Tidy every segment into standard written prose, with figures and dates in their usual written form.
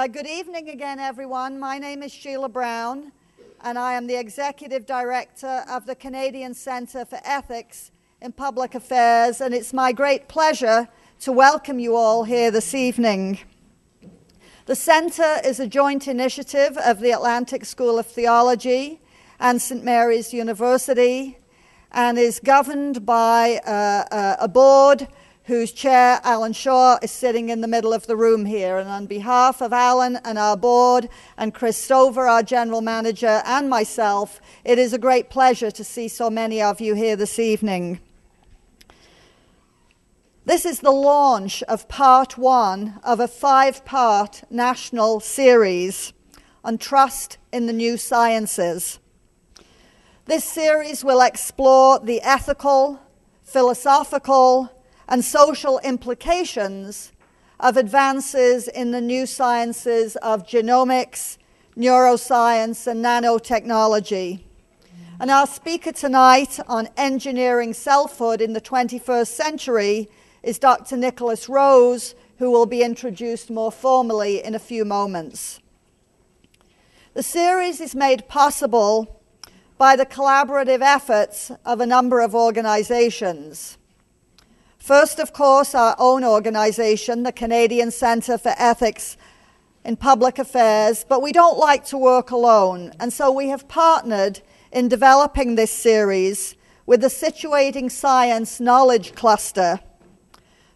Good evening again, everyone. My name is Sheila Brown, and I am the Executive Director of the Canadian Centre for Ethics in Public Affairs, and it's my great pleasure to welcome you all here this evening. The Centre is a joint initiative of the Atlantic School of Theology and St. Mary's University, and is governed by a board whose chair, Alan Shaw, is sitting in the middle of the room here. And on behalf of Alan and our board, and Chris Stover, our general manager, and myself, it is a great pleasure to see so many of you here this evening. This is the launch of part one of a 5-part national series on trust in the new sciences. This series will explore the ethical, philosophical, and social implications of advances in the new sciences of genomics, neuroscience, and nanotechnology. And our speaker tonight on engineering selfhood in the 21st century is Dr. Nikolas Rose, who will be introduced more formally in a few moments. The series is made possible by the collaborative efforts of a number of organizations. First, of course, our own organization, the Canadian Centre for Ethics in Public Affairs, but we don't like to work alone, and so we have partnered in developing this series with the Situating Science Knowledge Cluster.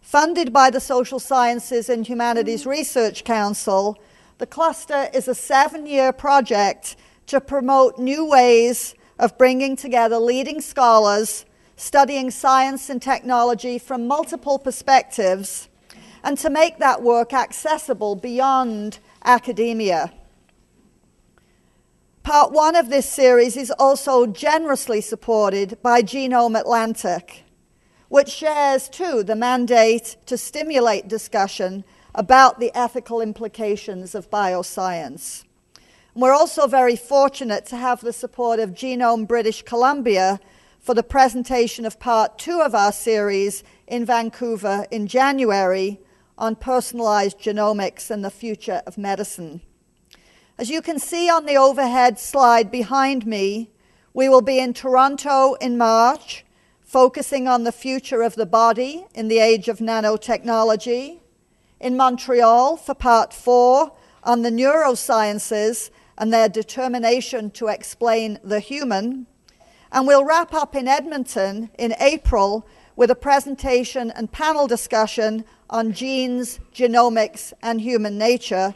Funded by the Social Sciences and Humanities Research Council, the cluster is a 7-year project to promote new ways of bringing together leading scholars studying science and technology from multiple perspectives, and to make that work accessible beyond academia. Part one of this series is also generously supported by Genome Atlantic, which shares, too, the mandate to stimulate discussion about the ethical implications of bioscience. We're also very fortunate to have the support of Genome British Columbia for the presentation of part two of our series in Vancouver in January on personalized genomics and the future of medicine. As you can see on the overhead slide behind me, we will be in Toronto in March, focusing on the future of the body in the age of nanotechnology, in Montreal for part 4 on the neurosciences and their determination to explain the human, and we'll wrap up in Edmonton in April with a presentation and panel discussion on genes, genomics, and human nature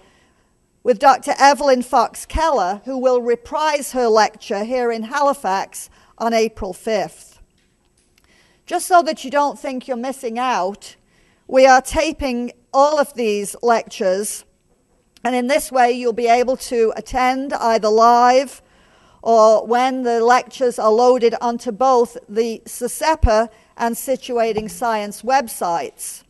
with Dr. Evelyn Fox-Keller, who will reprise her lecture here in Halifax on April 5th. Just so that you don't think you're missing out, we are taping all of these lectures, and in this way you'll be able to attend either live or when the lectures are loaded onto both the SESEPA and Situating Science websites.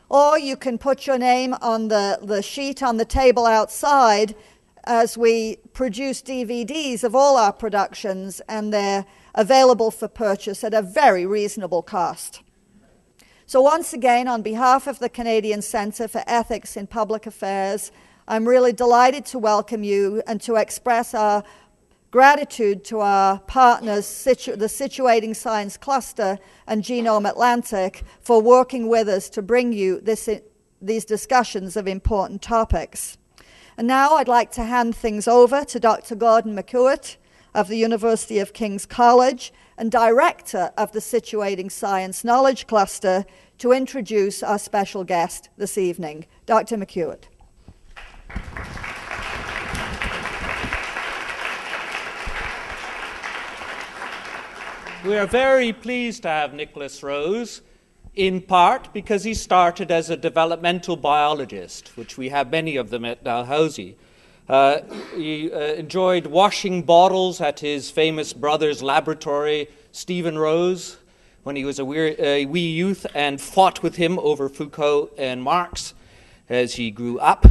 Or you can put your name on the sheet on the table outside as we produce DVDs of all our productions, and they're available for purchase at a very reasonable cost. So once again, on behalf of the Canadian Centre for Ethics in Public Affairs, I'm really delighted to welcome you and to express our gratitude to our partners, the Situating Science Cluster and Genome Atlantic, for working with us to bring you these discussions of important topics. And now I'd like to hand things over to Dr. Gordon McEwitt of the University of King's College and Director of the Situating Science Knowledge Cluster to introduce our special guest this evening, Dr. McEwitt. We are very pleased to have Nikolas Rose, in part because he started as a developmental biologist, which we have many of them at Dalhousie. He enjoyed washing bottles at his famous brother's laboratory, Stephen Rose, when he was a wee youth, and fought with him over Foucault and Marx as he grew up.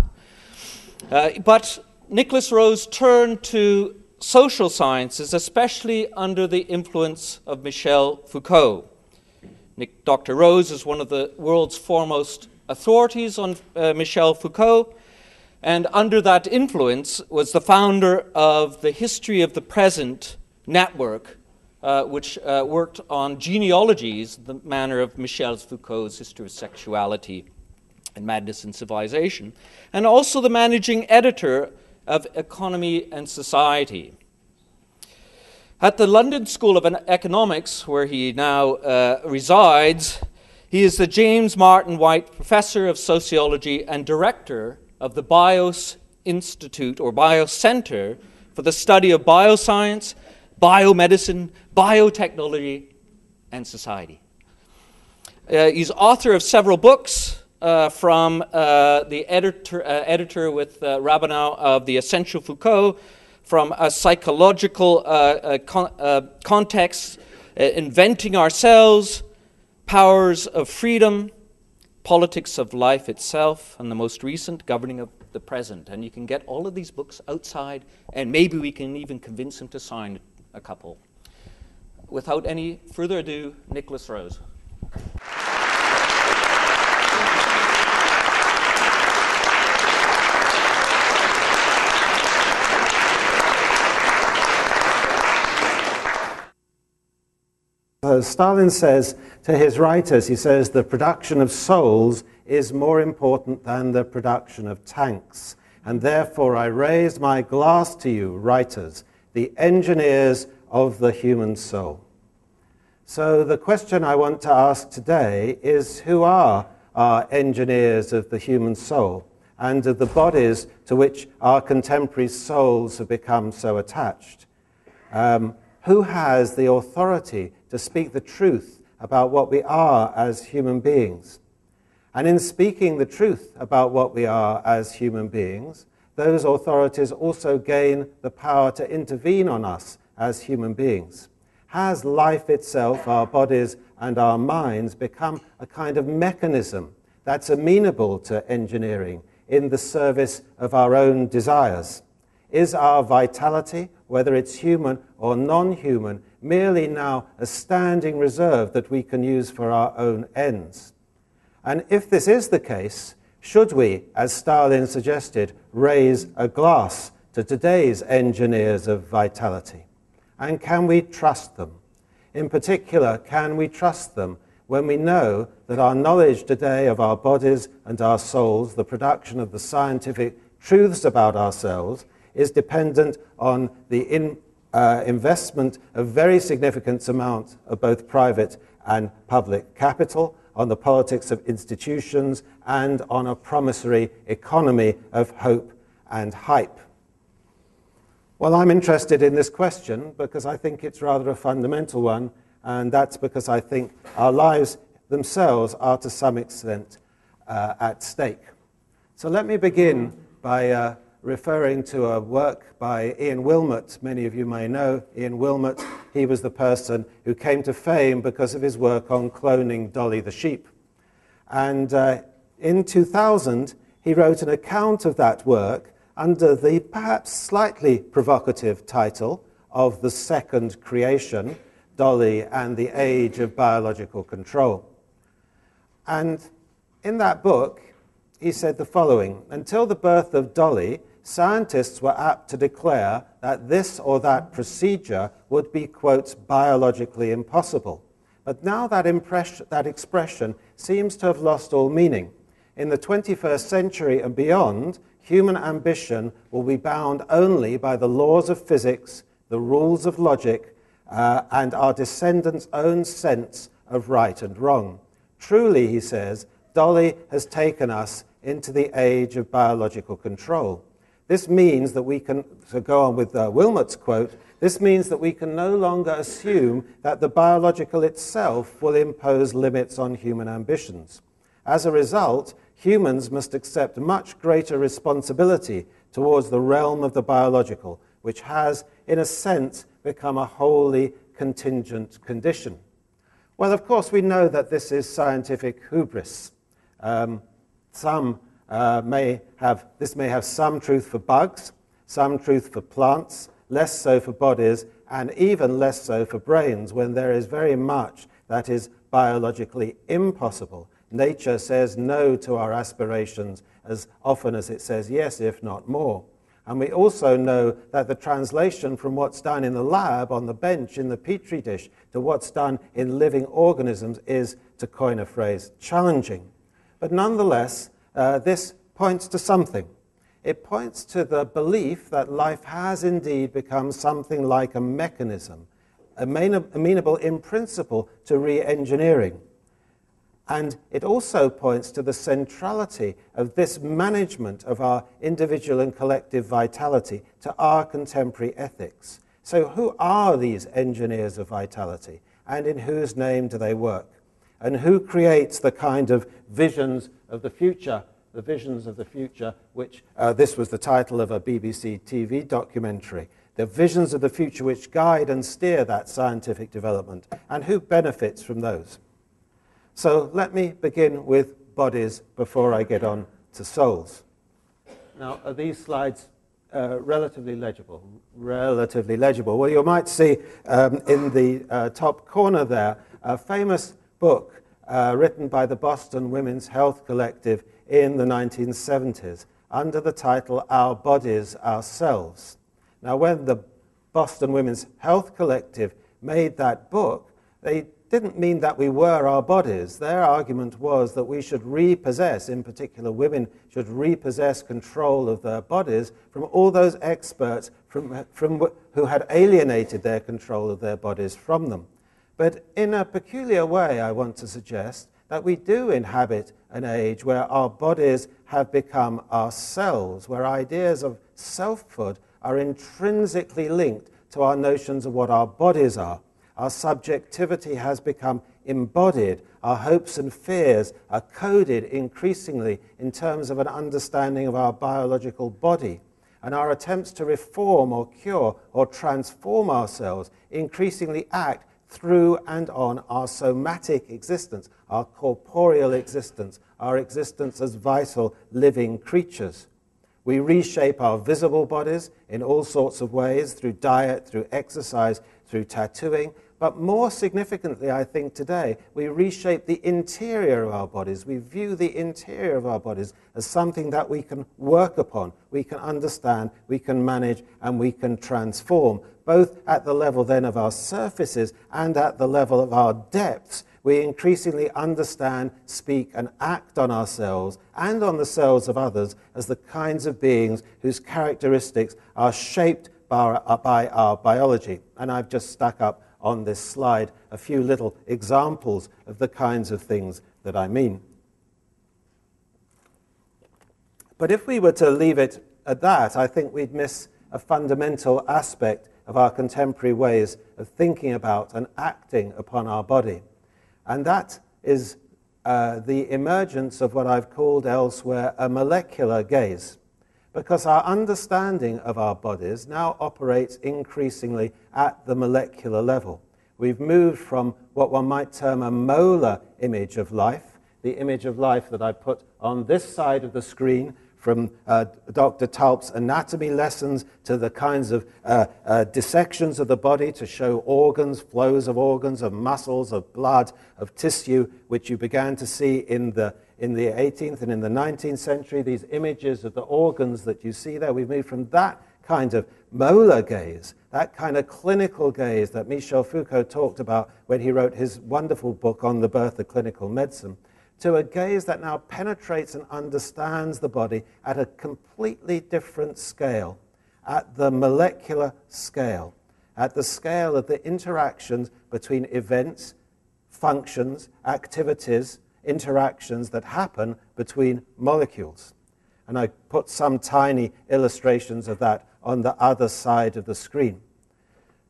But Nikolas Rose turned to social sciences, especially under the influence of Michel Foucault. Dr. Rose is one of the world's foremost authorities on Michel Foucault, and under that influence was the founder of the History of the Present network, which worked on genealogies, the manner of Michel Foucault's History of Sexuality and Madness and Civilization, and also the managing editor of Economy and Society. At the London School of Economics, where he now resides, he is the James Martin White Professor of Sociology and Director of the BIOS Institute or BIOS Center for the study of bioscience, biomedicine, biotechnology, and society. He's author of several books, from the editor with Rabanel of The Essential Foucault, from a psychological context, Inventing Ourselves, Powers of Freedom, Politics of Life Itself, and the most recent, Governing of the Present. And you can get all of these books outside, and maybe we can even convince him to sign a couple. Without any further ado, Nikolas Rose. Stalin says to his writers, he says, the production of souls is more important than the production of tanks. And therefore I raise my glass to you, writers, the engineers of the human soul. So the question I want to ask today is, who are our engineers of the human soul and of the bodies to which our contemporary souls have become so attached? Who has the authority to speak the truth about what we are as human beings? And in speaking the truth about what we are as human beings, those authorities also gain the power to intervene on us as human beings. Has life itself, our bodies and our minds, become a kind of mechanism that's amenable to engineering in the service of our own desires? Is our vitality, whether it's human or non-human, merely now a standing reserve that we can use for our own ends? And if this is the case, should we, as Stalin suggested, raise a glass to today's engineers of vitality? And can we trust them? In particular, can we trust them when we know that our knowledge today of our bodies and our souls, the production of the scientific truths about ourselves, is dependent on the investment of very significant amounts of both private and public capital, on the politics of institutions, and on a promissory economy of hope and hype? Well, I'm interested in this question because I think it's rather a fundamental one, and that's because I think our lives themselves are to some extent at stake. So let me begin by referring to a work by Ian Wilmot. Many of you may know Ian Wilmot. He was the person who came to fame because of his work on cloning Dolly the sheep. And in 2000, he wrote an account of that work under the perhaps slightly provocative title of The Second Creation, Dolly and the Age of Biological Control. And in that book, he said the following: until the birth of Dolly, scientists were apt to declare that this or that procedure would be, quote, biologically impossible. But now that expression seems to have lost all meaning. In the 21st century and beyond, human ambition will be bound only by the laws of physics, the rules of logic, and our descendants' own sense of right and wrong. Truly, he says, Dolly has taken us into the age of biological control. This means that we can, to go on with Wilmot's quote, this means that we can no longer assume that the biological itself will impose limits on human ambitions. As a result, humans must accept much greater responsibility towards the realm of the biological, which has, in a sense, become a wholly contingent condition. Well, of course, we know that this is scientific hubris. This may have some truth for bugs, some truth for plants, less so for bodies, and even less so for brains, when there is very much that is biologically impossible. Nature says no to our aspirations as often as it says yes, if not more. And we also know that the translation from what's done in the lab, on the bench, in the petri dish, to what's done in living organisms is, to coin a phrase, challenging. But nonetheless, this points to something. It points to the belief that life has indeed become something like a mechanism, amenable in principle to re-engineering. And it also points to the centrality of this management of our individual and collective vitality to our contemporary ethics. So who are these engineers of vitality, and in whose name do they work? And who creates the kind of visions of the future, which this was the title of a BBC TV documentary, the visions of the future which guide and steer that scientific development, and who benefits from those? So let me begin with bodies before I get on to souls. Now, are these slides relatively legible? Relatively legible. Well, you might see in the top corner there a famous book written by the Boston Women's Health Collective in the 1970s under the title Our Bodies, Ourselves. Now, when the Boston Women's Health Collective made that book, they didn't mean that we were our bodies. Their argument was that we should repossess, in particular women should repossess control of their bodies from all those experts who had alienated their control of their bodies from them. But in a peculiar way, I want to suggest that we do inhabit an age where our bodies have become ourselves, where ideas of selfhood are intrinsically linked to our notions of what our bodies are. Our subjectivity has become embodied. Our hopes and fears are coded increasingly in terms of an understanding of our biological body. And our attempts to reform or cure or transform ourselves increasingly act through and on our somatic existence, our corporeal existence, our existence as vital living creatures. We reshape our visible bodies in all sorts of ways, through diet, through exercise, through tattooing. But more significantly, I think today, we reshape the interior of our bodies. We view the interior of our bodies as something that we can work upon, we can understand, we can manage, and we can transform, both at the level then of our surfaces and at the level of our depths. We increasingly understand, speak, and act on ourselves and on the selves of others as the kinds of beings whose characteristics are shaped by our biology. And I've just stuck up on this slide a few little examples of the kinds of things that I mean. But if we were to leave it at that, I think we'd miss a fundamental aspect of our contemporary ways of thinking about and acting upon our body. And that is the emergence of what I've called elsewhere a molecular gaze. Because our understanding of our bodies now operates increasingly at the molecular level. We've moved from what one might term a molar image of life, the image of life that I put on this side of the screen, from Dr. Tulp's anatomy lessons to the kinds of dissections of the body to show organs, flows of organs, of muscles, of blood, of tissue, which you began to see in the 18th and in the 19th century, these images of the organs that you see there. We've moved from that kind of molar gaze, that kind of clinical gaze that Michel Foucault talked about when he wrote his wonderful book on the birth of clinical medicine, to a gaze that now penetrates and understands the body at a completely different scale, at the molecular scale, at the scale of the interactions between events, functions, activities, interactions that happen between molecules. And I put some tiny illustrations of that on the other side of the screen.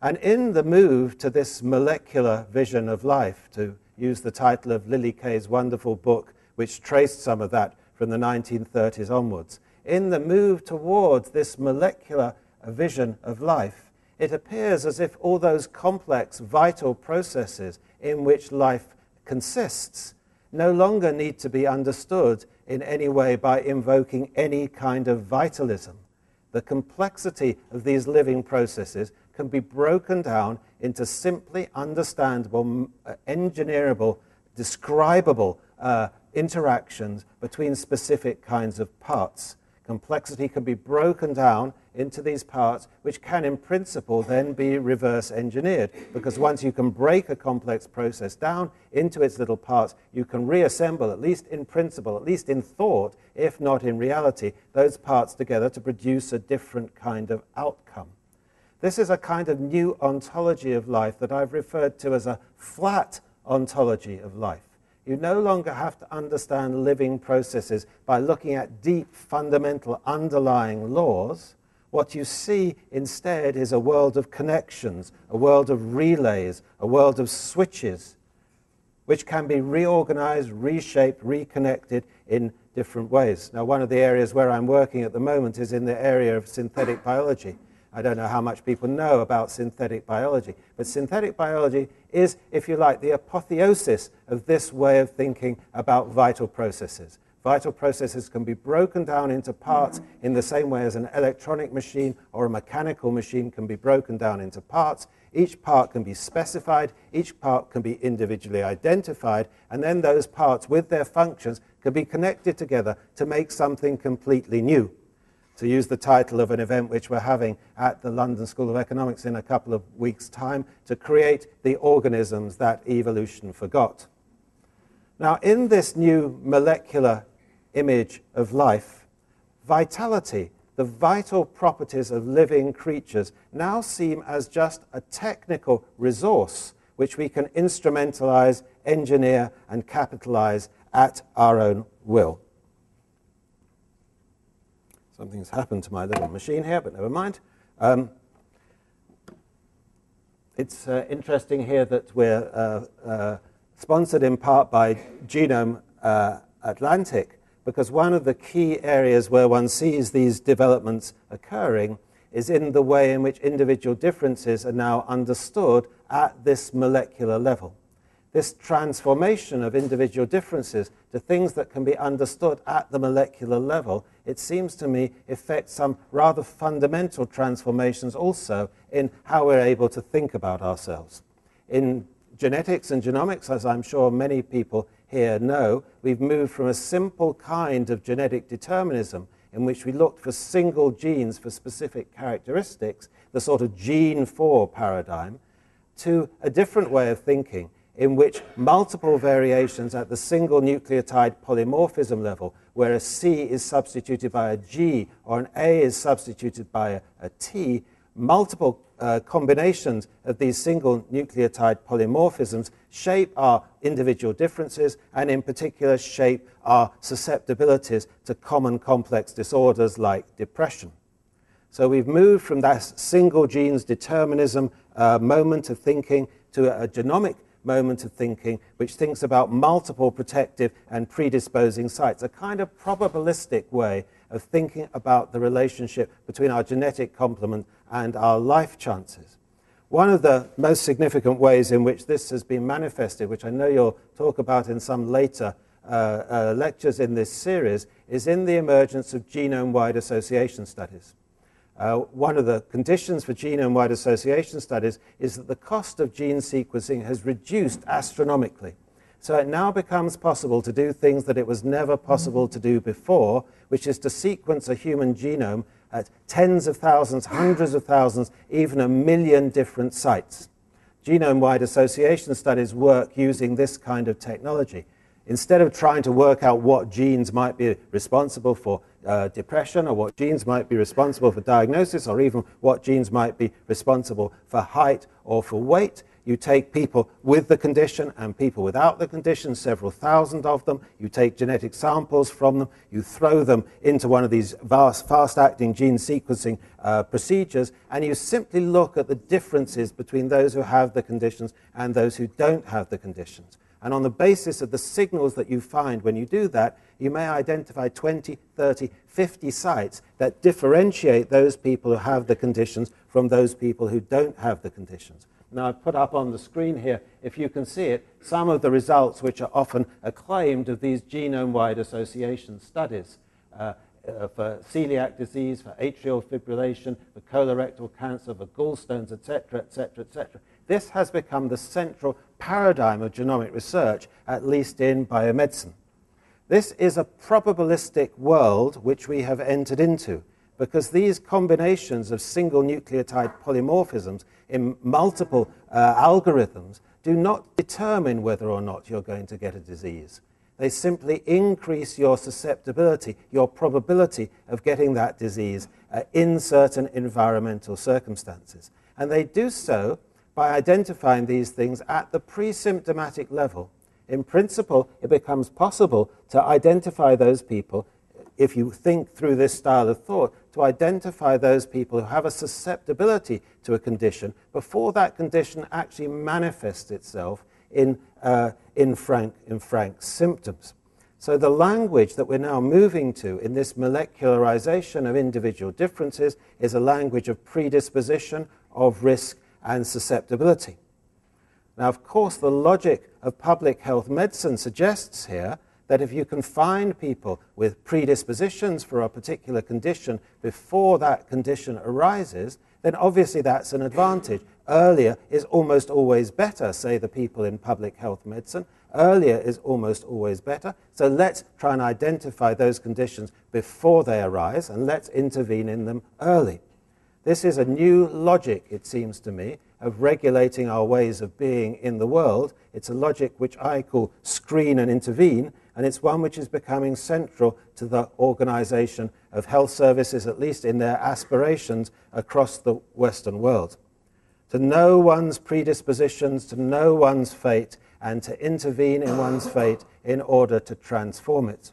And in the move to this molecular vision of life, to use the title of Lily Kay's wonderful book, which traced some of that from the 1930s onwards, in the move towards this molecular vision of life, it appears as if all those complex, vital processes in which life consists no longer need to be understood in any way by invoking any kind of vitalism. The complexity of these living processes can be broken down into simply understandable, engineerable, describable interactions between specific kinds of parts. Complexity can be broken down into these parts, which can, in principle, then be reverse engineered, because once you can break a complex process down into its little parts, you can reassemble, at least in principle, at least in thought, if not in reality, those parts together to produce a different kind of outcome. This is a kind of new ontology of life that I've referred to as a flat ontology of life. You no longer have to understand living processes by looking at deep, fundamental, underlying laws. What you see instead is a world of connections, a world of relays, a world of switches, which can be reorganized, reshaped, reconnected in different ways. Now, one of the areas where I'm working at the moment is in the area of synthetic biology. I don't know how much people know about synthetic biology, but synthetic biology is, if you like, the apotheosis of this way of thinking about vital processes. Vital processes can be broken down into parts in the same way as an electronic machine or a mechanical machine can be broken down into parts. Each part can be specified, each part can be individually identified, and then those parts with their functions can be connected together to make something completely new. To use the title of an event which we're having at the London School of Economics in a couple of weeks' time, to create the organisms that evolution forgot. Now, in this new molecular image of life, vitality, the vital properties of living creatures, now seem as just a technical resource which we can instrumentalize, engineer, and capitalize at our own will. Something's happened to my little machine here, but never mind. It's interesting here that we're sponsored in part by Genome Atlantic, because one of the key areas where one sees these developments occurring is in the way in which individual differences are now understood at this molecular level. This transformation of individual differences to things that can be understood at the molecular level, it seems to me, affects some rather fundamental transformations also in how we're able to think about ourselves. In genetics and genomics, as I'm sure many people here know, we've moved from a simple kind of genetic determinism in which we looked for single genes for specific characteristics, the sort of gene for paradigm, to a different way of thinking in which multiple variations at the single nucleotide polymorphism level, where a C is substituted by a G or an A is substituted by a T, multiple combinations of these single nucleotide polymorphisms shape our individual differences and in particular shape our susceptibilities to common complex disorders like depression. So we've moved from that single genes determinism moment of thinking to a genomic moment of thinking which thinks about multiple protective and predisposing sites, a kind of probabilistic way of thinking about the relationship between our genetic complement and our life chances. One of the most significant ways in which this has been manifested, which I know you'll talk about in some later lectures in this series, is in the emergence of genome-wide association studies. One of the conditions for genome-wide association studies is that the cost of gene sequencing has reduced astronomically. So it now becomes possible to do things that it was never possible to do before, which is to sequence a human genome at tens of thousands, hundreds of thousands, even 1 million different sites. Genome-wide association studies work using this kind of technology. Instead of trying to work out what genes might be responsible for depression, or what genes might be responsible for diagnosis, or even what genes might be responsible for height or for weight, you take people with the condition and people without the condition, several thousand of them, you take genetic samples from them, you throw them into one of these fast-acting gene sequencing procedures, and you simply look at the differences between those who have the conditions and those who don't have the conditions. And on the basis of the signals that you find when you do that, you may identify 20, 30, 50 sites that differentiate those people who have the conditions from those people who don't have the conditions. Now, I've put up on the screen here, if you can see it, some of the results which are often acclaimed of these genome-wide association studies for celiac disease, for atrial fibrillation, for colorectal cancer, for gallstones, etc., etc., etc. This has become the central paradigm of genomic research, at least in biomedicine. This is a probabilistic world which we have entered into, because these combinations of single nucleotide polymorphisms in multiple algorithms do not determine whether or not you're going to get a disease. They simply increase your susceptibility, your probability of getting that disease in certain environmental circumstances. And they do so by identifying these things at the pre-symptomatic level. In principle, it becomes possible to identify those people, if you think through this style of thought, to identify those people who have a susceptibility to a condition before that condition actually manifests itself in frank symptoms. So the language that we're now moving to in this molecularization of individual differences is a language of predisposition, of risk, and susceptibility. Now, of course, the logic of public health medicine suggests here that if you can find people with predispositions for a particular condition before that condition arises, then obviously that's an advantage. Earlier is almost always better, say the people in public health medicine. Earlier is almost always better. So let's try and identify those conditions before they arise, and let's intervene in them early. This is a new logic, it seems to me, of regulating our ways of being in the world. It's a logic which I call screen and intervene, and it's one which is becoming central to the organization of health services, at least in their aspirations across the Western world. To know one's predispositions, to know one's fate, and to intervene in one's fate in order to transform it.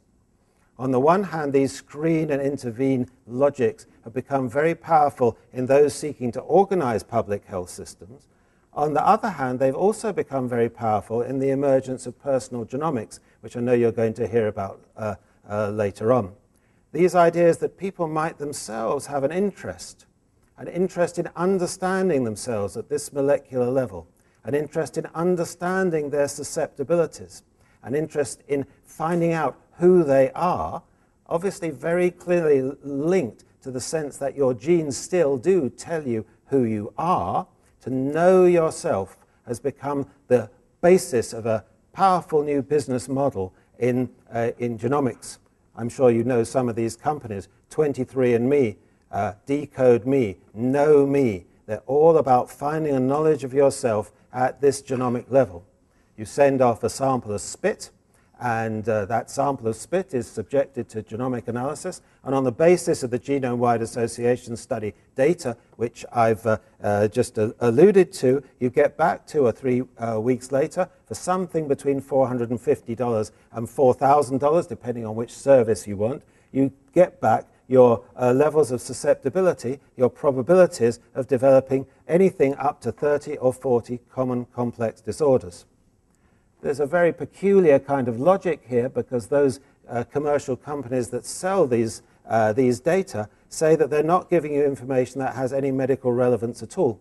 On the one hand, these screen and intervene logics have become very powerful in those seeking to organize public health systems. On the other hand, they've also become very powerful in the emergence of personal genomics, which I know you're going to hear about later on. These ideas that people might themselves have an interest in understanding themselves at this molecular level, an interest in understanding their susceptibilities, an interest in finding out who they are, obviously very clearly linked to the sense that your genes still do tell you who you are. To know yourself has become the basis of a powerful new business model in genomics. I'm sure you know some of these companies, 23andMe, Decode Me, Know Me. They're all about finding a knowledge of yourself at this genomic level. You send off a sample of spit, and that sample of spit is subjected to genomic analysis, and on the basis of the Genomewide Association study data, which I've just alluded to, you get back 2 or 3 weeks later for something between $450 and $4,000, depending on which service you want. You get back your levels of susceptibility, your probabilities of developing anything up to 30 or 40 common complex disorders. There's a very peculiar kind of logic here, because those commercial companies that sell these data say that they're not giving you information that has any medical relevance at all.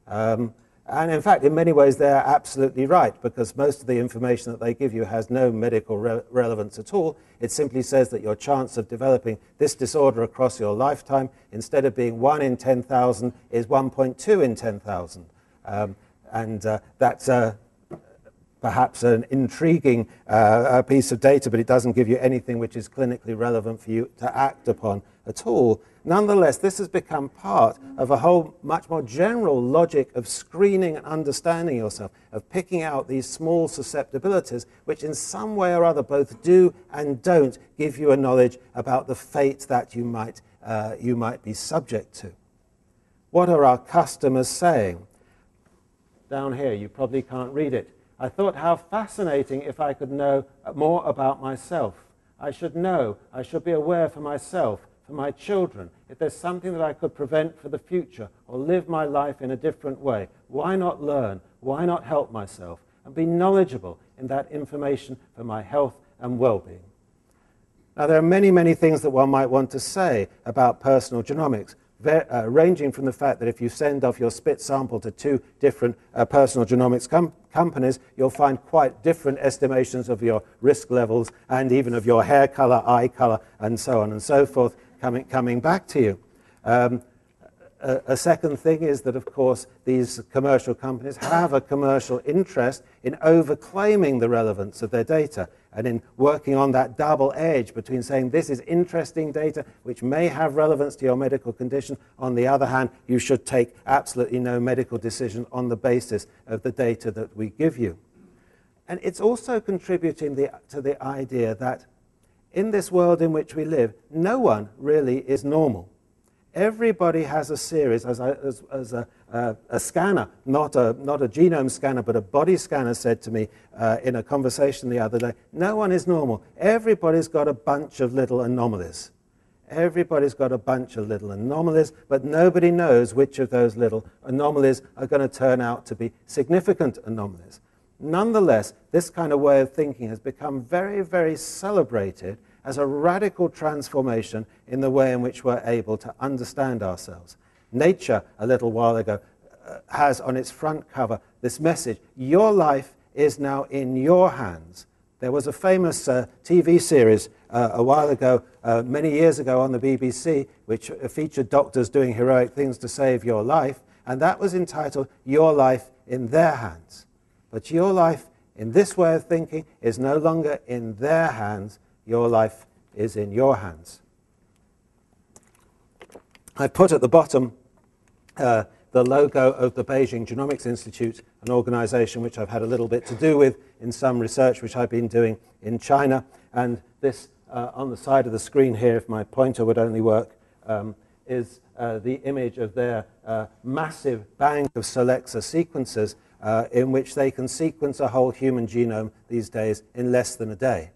And in fact, in many ways, they're absolutely right, because most of the information that they give you has no medical relevance at all. It simply says that your chance of developing this disorder across your lifetime, instead of being 1 in 10,000, is 1.2 in 10,000. That's perhaps an intriguing piece of data, but it doesn't give you anything which is clinically relevant for you to act upon at all. Nonetheless, this has become part of a whole much more general logic of screening and understanding yourself, of picking out these small susceptibilities, which in some way or other both do and don't give you a knowledge about the fate that you might be subject to. What are our customers saying? Down here, you probably can't read it. I thought how fascinating if I could know more about myself. I should know, I should be aware for myself, for my children. If there's something that I could prevent for the future or live my life in a different way, why not learn? Why not help myself and be knowledgeable in that information for my health and well-being? Now, there are many, many things that one might want to say about personal genomics, ranging from the fact that if you send off your spit sample to 2 different personal genomics companies, you'll find quite different estimations of your risk levels and even of your hair color, eye color, and so on and so forth coming back to you. A second thing is that, of course, these commercial companies have a commercial interest in overclaiming the relevance of their data and in working on that double edge between saying this is interesting data which may have relevance to your medical condition. On the other hand, you should take absolutely no medical decision on the basis of the data that we give you. And it's also contributing to the idea that in this world in which we live, no one really is normal. Everybody has a series, as a scanner, not a genome scanner, but a body scanner said to me in a conversation the other day, no one is normal. Everybody's got a bunch of little anomalies. Everybody's got a bunch of little anomalies, but nobody knows which of those little anomalies are going to turn out to be significant anomalies. Nonetheless, this kind of way of thinking has become very, very celebrated as a radical transformation in the way in which we're able to understand ourselves. Nature, a little while ago, has on its front cover this message, your life is now in your hands. There was a famous TV series a while ago, many years ago on the BBC, which featured doctors doing heroic things to save your life, and that was entitled Your Life in Their Hands. But your life in this way of thinking is no longer in their hands. Your life is in your hands. I put at the bottom the logo of the Beijing Genomics Institute, an organization which I've had a little bit to do with in some research which I've been doing in China. And this, on the side of the screen here, if my pointer would only work, is the image of their massive bank of Solexa sequencers in which they can sequence a whole human genome these days in less than a day.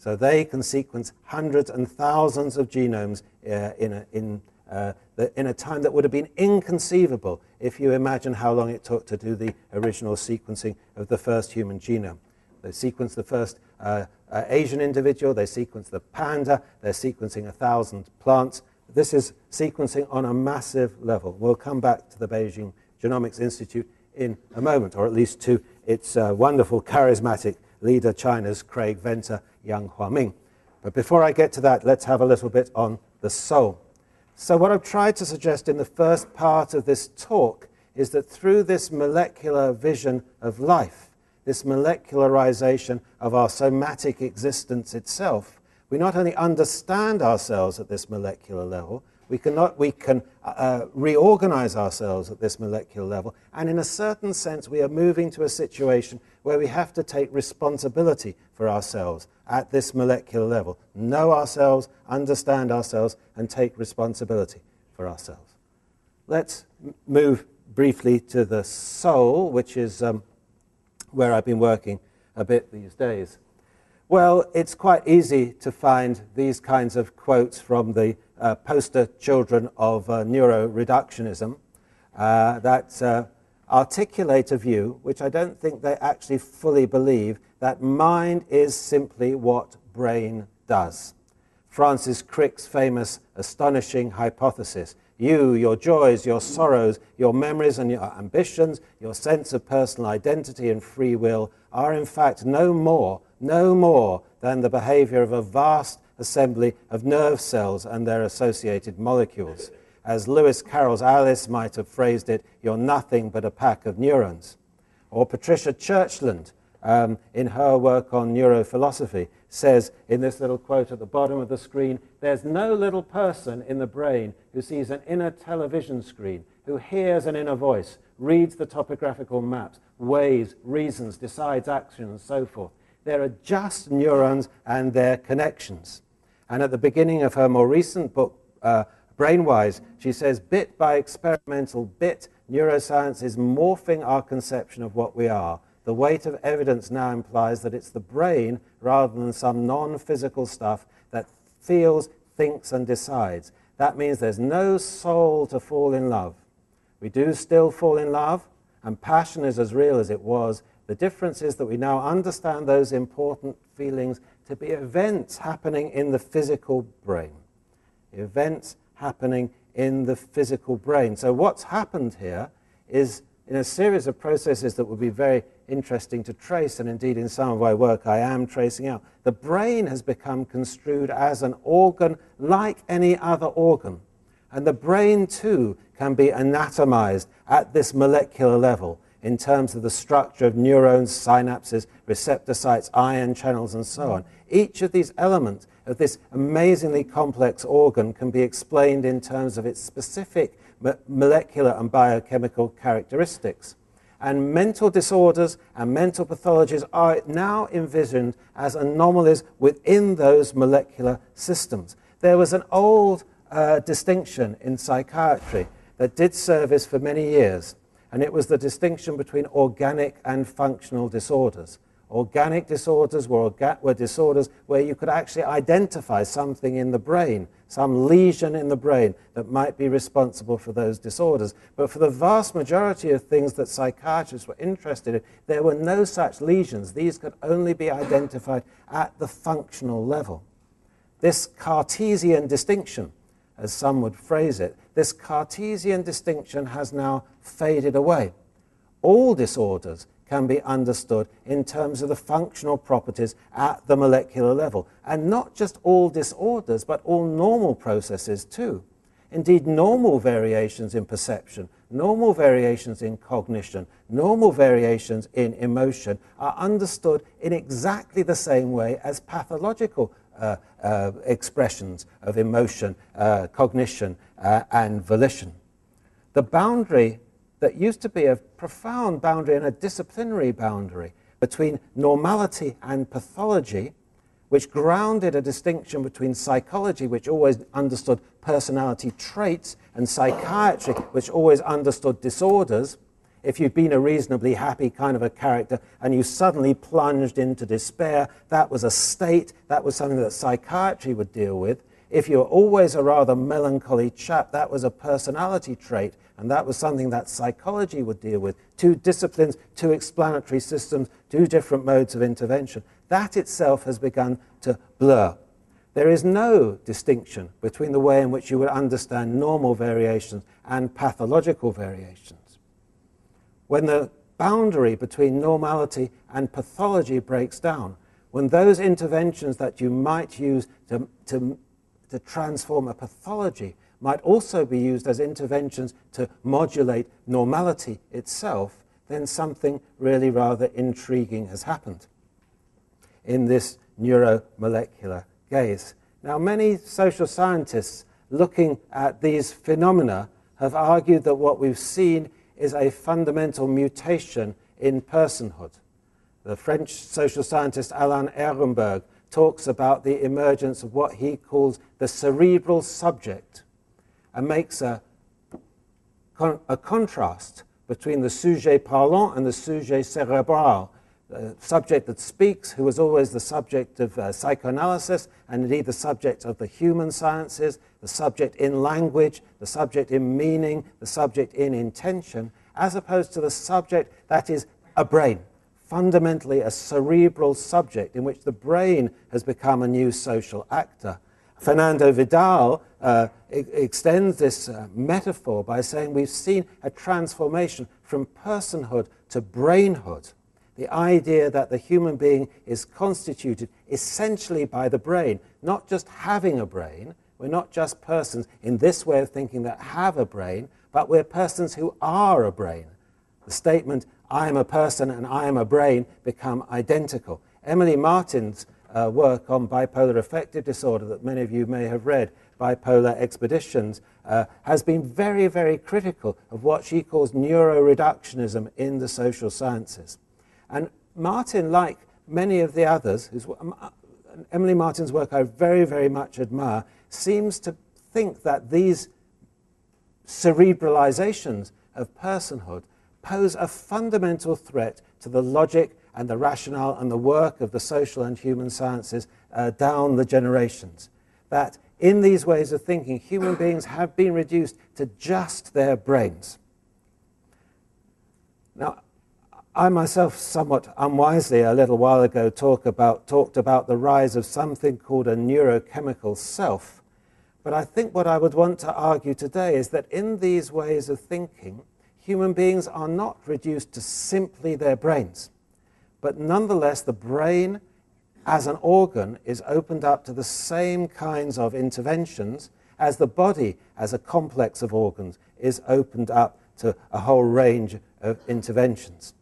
So they can sequence hundreds and thousands of genomes in a time that would have been inconceivable if you imagine how long it took to do the original sequencing of the first human genome. They sequenced the first Asian individual, they sequenced the panda, they're sequencing 1,000 plants. This is sequencing on a massive level. We'll come back to the Beijing Genomics Institute in a moment, or at least to its wonderful, charismatic leader, China's Craig Venter, Yang Huaming. But before I get to that, let's have a little bit on the soul. So what I've tried to suggest in the first part of this talk is that through this molecular vision of life, this molecularization of our somatic existence itself, we not only understand ourselves at this molecular level, we can reorganize ourselves at this molecular level, and in a certain sense we are moving to a situation where we have to take responsibility for ourselves at this molecular level, know ourselves, understand ourselves, and take responsibility for ourselves. Let's move briefly to the soul, which is where I've been working a bit these days. Well, it's quite easy to find these kinds of quotes from the poster children of neuroreductionism that articulate a view, which I don't think they actually fully believe, that mind is simply what brain does. Francis Crick's famous astonishing hypothesis, you, your joys, your sorrows, your memories and your ambitions, your sense of personal identity and free will are in fact no more than the behavior of a vast assembly of nerve cells and their associated molecules. As Lewis Carroll's Alice might have phrased it, you're nothing but a pack of neurons. Or Patricia Churchland, in her work on neurophilosophy, says in this little quote at the bottom of the screen, there's no little person in the brain who sees an inner television screen, who hears an inner voice, reads the topographical maps, weighs, reasons, decides action, and so forth. There are just neurons and their connections. And at the beginning of her more recent book, Brainwise, she says, bit by experimental bit, neuroscience is morphing our conception of what we are. The weight of evidence now implies that it's the brain, rather than some non-physical stuff, that feels, thinks, and decides. That means there's no soul to fall in love. We do still fall in love, and passion is as real as it was. The difference is that we now understand those important feelings to be events happening in the physical brain. Events happening in the physical brain. So what's happened here is, in a series of processes that would be very interesting to trace, and indeed in some of my work I am tracing out, the brain has become construed as an organ like any other organ. And the brain, too, can be anatomized at this molecular level in terms of the structure of neurons, synapses, receptor sites, ion channels, and so on. Each of these elements of this amazingly complex organ can be explained in terms of its specific molecular and biochemical characteristics. And mental disorders and mental pathologies are now envisioned as anomalies within those molecular systems. There was an old distinction in psychiatry that did service for many years, and it was the distinction between organic and functional disorders. Organic disorders were disorders where you could actually identify something in the brain, some lesion in the brain that might be responsible for those disorders. But for the vast majority of things that psychiatrists were interested in, there were no such lesions. These could only be identified at the functional level. This Cartesian distinction, as some would phrase it, this Cartesian distinction has now faded away. All disorders can be understood in terms of the functional properties at the molecular level. And not just all disorders, but all normal processes too. Indeed, normal variations in perception, normal variations in cognition, normal variations in emotion are understood in exactly the same way as pathological expressions of emotion, cognition, and volition. The boundary that used to be a profound boundary and a disciplinary boundary between normality and pathology, which grounded a distinction between psychology, which always understood personality traits, and psychiatry, which always understood disorders. If you'd been a reasonably happy kind of a character and you suddenly plunged into despair, that was a state, that was something that psychiatry would deal with. If you were always a rather melancholy chap, that was a personality trait, and that was something that psychology would deal with. Two disciplines, two explanatory systems, two different modes of intervention. That itself has begun to blur. There is no distinction between the way in which you would understand normal variations and pathological variations. When the boundary between normality and pathology breaks down, when those interventions that you might use to transform a pathology might also be used as interventions to modulate normality itself, then something really rather intriguing has happened in this neuromolecular gaze. Now, many social scientists looking at these phenomena have argued that what we've seen is a fundamental mutation in personhood. The French social scientist Alain Ehrenberg talks about the emergence of what he calls the cerebral subject, and makes a contrast between the sujet parlant and the sujet cérébral, the subject that speaks, who was always the subject of psychoanalysis, and indeed the subject of the human sciences, the subject in language, the subject in meaning, the subject in intention, as opposed to the subject that is a brain, fundamentally a cerebral subject in which the brain has become a new social actor. Fernando Vidal extends this metaphor by saying we've seen a transformation from personhood to brainhood. The idea that the human being is constituted essentially by the brain, not just having a brain. We're not just persons in this way of thinking that have a brain, but we're persons who are a brain. The statement, I am a person and I am a brain, become identical. Emily Martin's work on bipolar affective disorder that many of you may have read, Bipolar Expeditions, has been very, very critical of what she calls neuroreductionism in the social sciences. And Martin, like many of the others, Emily Martin's work I very, very much admire, seems to think that these cerebralizations of personhood pose a fundamental threat to the logic and the rationale and the work of the social and human sciences down the generations. That in these ways of thinking, human beings have been reduced to just their brains. Now, I myself, somewhat unwisely a little while ago, talked about the rise of something called a neurochemical self. But I think what I would want to argue today is that in these ways of thinking, human beings are not reduced to simply their brains. But nonetheless, the brain as an organ is opened up to the same kinds of interventions as the body, as a complex of organs, is opened up to a whole range of interventions.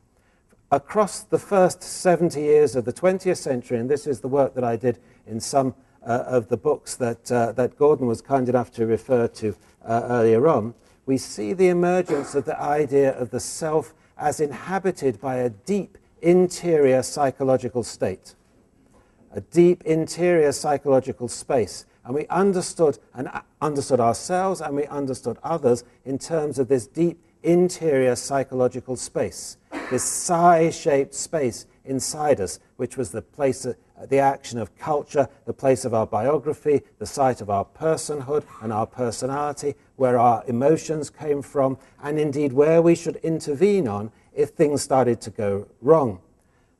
Across the first 70 years of the 20th century, and this is the work that I did in some of the books that Gordon was kind enough to refer to earlier on, we see the emergence of the idea of the self as inhabited by a deep interior psychological state, a deep interior psychological space. And we understood ourselves and we understood others in terms of this deep interior psychological space, this psi-shaped space inside us, which was the place, the action of culture, the place of our biography, the site of our personhood and our personality, where our emotions came from, and indeed where we should intervene on if things started to go wrong.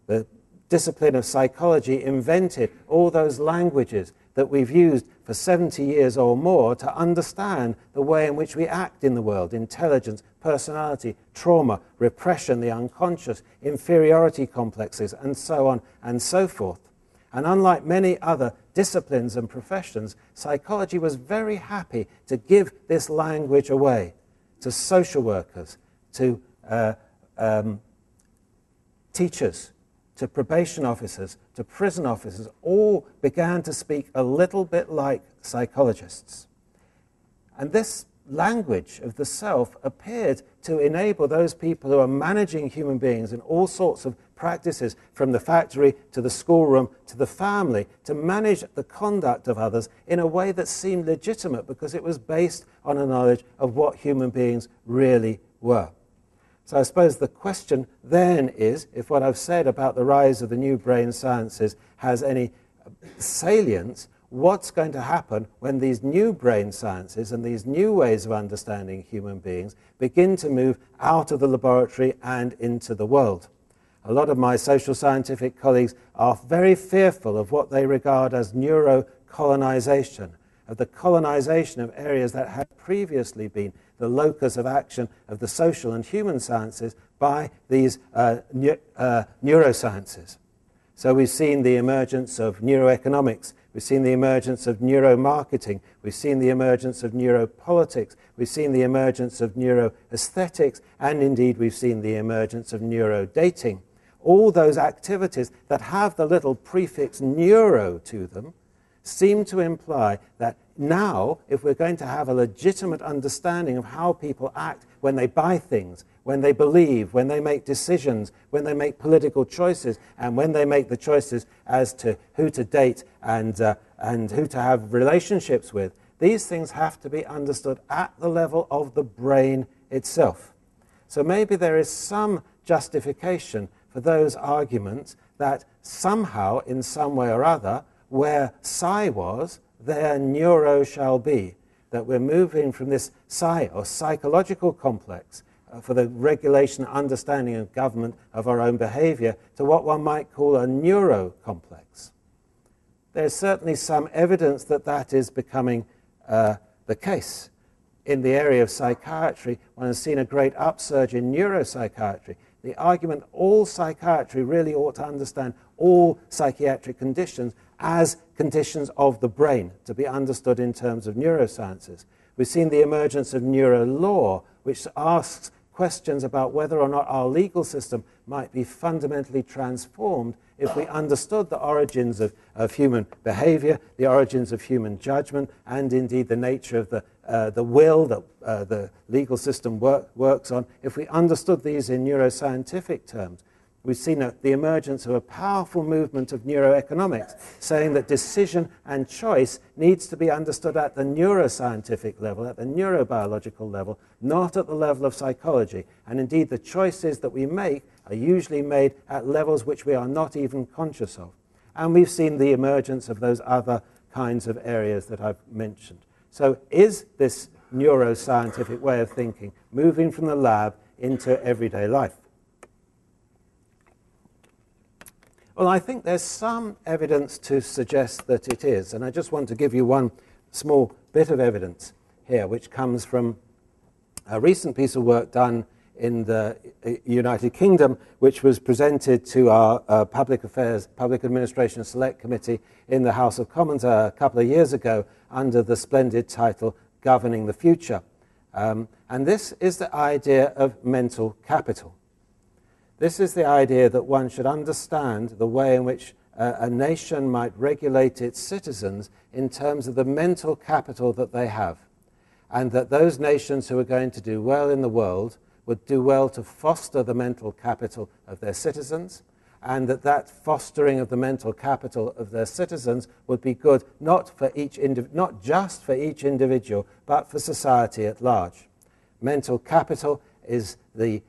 The discipline of psychology invented all those languages that we've used for 70 years or more to understand the way in which we act in the world: intelligence, personality, trauma, repression, the unconscious, inferiority complexes, and so on and so forth. And unlike many other disciplines and professions, psychology was very happy to give this language away to social workers, to teachers, to probation officers, to prison officers. All began to speak a little bit like psychologists. And this language of the self appeared to enable those people who are managing human beings in all sorts of practices, from the factory to the schoolroom to the family, to manage the conduct of others in a way that seemed legitimate because it was based on a knowledge of what human beings really were. So I suppose the question then is, if what I've said about the rise of the new brain sciences has any salience, what's going to happen when these new brain sciences and these new ways of understanding human beings begin to move out of the laboratory and into the world? A lot of my social scientific colleagues are very fearful of what they regard as neurocolonization, of the colonization of areas that had previously been the locus of action of the social and human sciences by these neurosciences. So we've seen the emergence of neuroeconomics, we've seen the emergence of neuromarketing, we've seen the emergence of neuropolitics, we've seen the emergence of neuroaesthetics, and indeed we've seen the emergence of neurodating. All those activities that have the little prefix neuro to them seem to imply that now, if we're going to have a legitimate understanding of how people act when they buy things, when they believe, when they make decisions, when they make political choices, and when they make the choices as to who to date and who to have relationships with, these things have to be understood at the level of the brain itself. So maybe there is some justification for those arguments that somehow, in some way or other, where psi was, there neuro shall be. That we're moving from this psi, or psychological complex, for the regulation and understanding of government of our own behavior, to what one might call a neurocomplex. There's certainly some evidence that that is becoming the case. In the area of psychiatry, one has seen a great upsurge in neuropsychiatry. The argument all psychiatry really ought to understand all psychiatric conditions as conditions of the brain, to be understood in terms of neurosciences. We've seen the emergence of neurolaw, which asks questions about whether or not our legal system might be fundamentally transformed if we understood the origins of human behavior, the origins of human judgment, and indeed the nature of the will that the legal system works on. If we understood these in neuroscientific terms, we've seen the emergence of a powerful movement of neuroeconomics, saying that decision and choice needs to be understood at the neuroscientific level, at the neurobiological level, not at the level of psychology. And indeed, the choices that we make are usually made at levels which we are not even conscious of. And we've seen the emergence of those other kinds of areas that I've mentioned. So is this neuroscientific way of thinking moving from the lab into everyday life? Well, I think there's some evidence to suggest that it is, and I just want to give you one small bit of evidence here, which comes from a recent piece of work done in the United Kingdom, which was presented to our Public Administration Select Committee in the House of Commons a couple of years ago under the splendid title Governing the Future. And this is the idea of mental capital. This is the idea that one should understand the way in which a nation might regulate its citizens in terms of the mental capital that they have, and that those nations who are going to do well in the world would do well to foster the mental capital of their citizens, and that fostering of the mental capital of their citizens would be good not just for each individual, but for society at large. Mental capital is the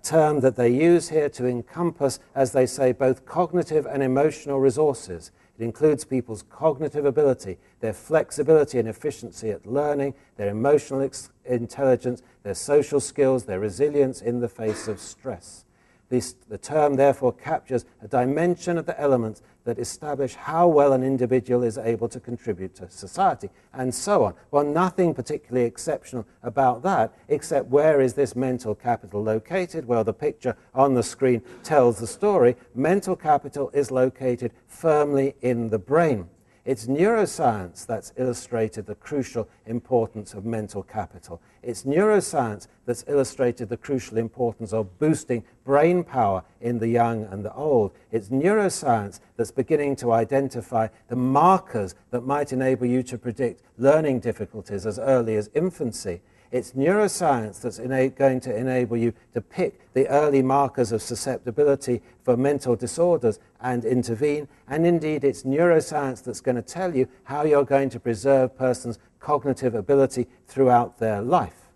term that they use here to encompass, as they say, both cognitive and emotional resources. It includes people's cognitive ability, their flexibility and efficiency at learning, their emotional intelligence, their social skills, their resilience in the face of stress. The term therefore captures a dimension of the elements that establish how well an individual is able to contribute to society, and so on. Well, nothing particularly exceptional about that, except where is this mental capital located? Well, the picture on the screen tells the story. Mental capital is located firmly in the brain. It's neuroscience that's illustrated the crucial importance of mental capital. It's neuroscience that's illustrated the crucial importance of boosting brain power in the young and the old. It's neuroscience that's beginning to identify the markers that might enable you to predict learning difficulties as early as infancy. It's neuroscience that's going to enable you to pick the early markers of susceptibility for mental disorders and intervene. And indeed, it's neuroscience that's going to tell you how you're going to preserve a person's cognitive ability throughout their life.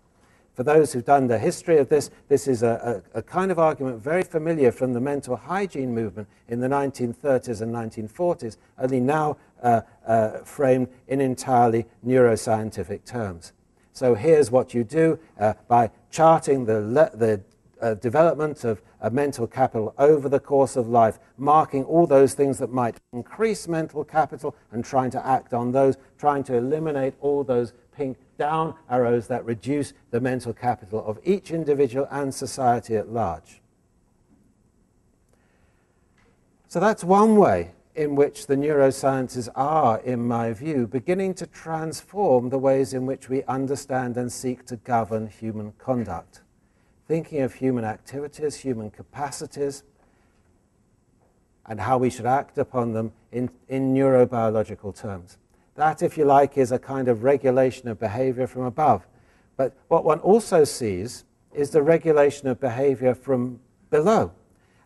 For those who've done the history of this, this is a kind of argument very familiar from the mental hygiene movement in the 1930s and 1940s, only now framed in entirely neuroscientific terms. So here's what you do by charting the development of mental capital over the course of life, marking all those things that might increase mental capital and trying to act on those, trying to eliminate all those pink down arrows that reduce the mental capital of each individual and society at large. So that's one way in which the neurosciences are, in my view, beginning to transform the ways in which we understand and seek to govern human conduct. Thinking of human activities, human capacities, and how we should act upon them in neurobiological terms. That, if you like, is a kind of regulation of behavior from above. But what one also sees is the regulation of behavior from below,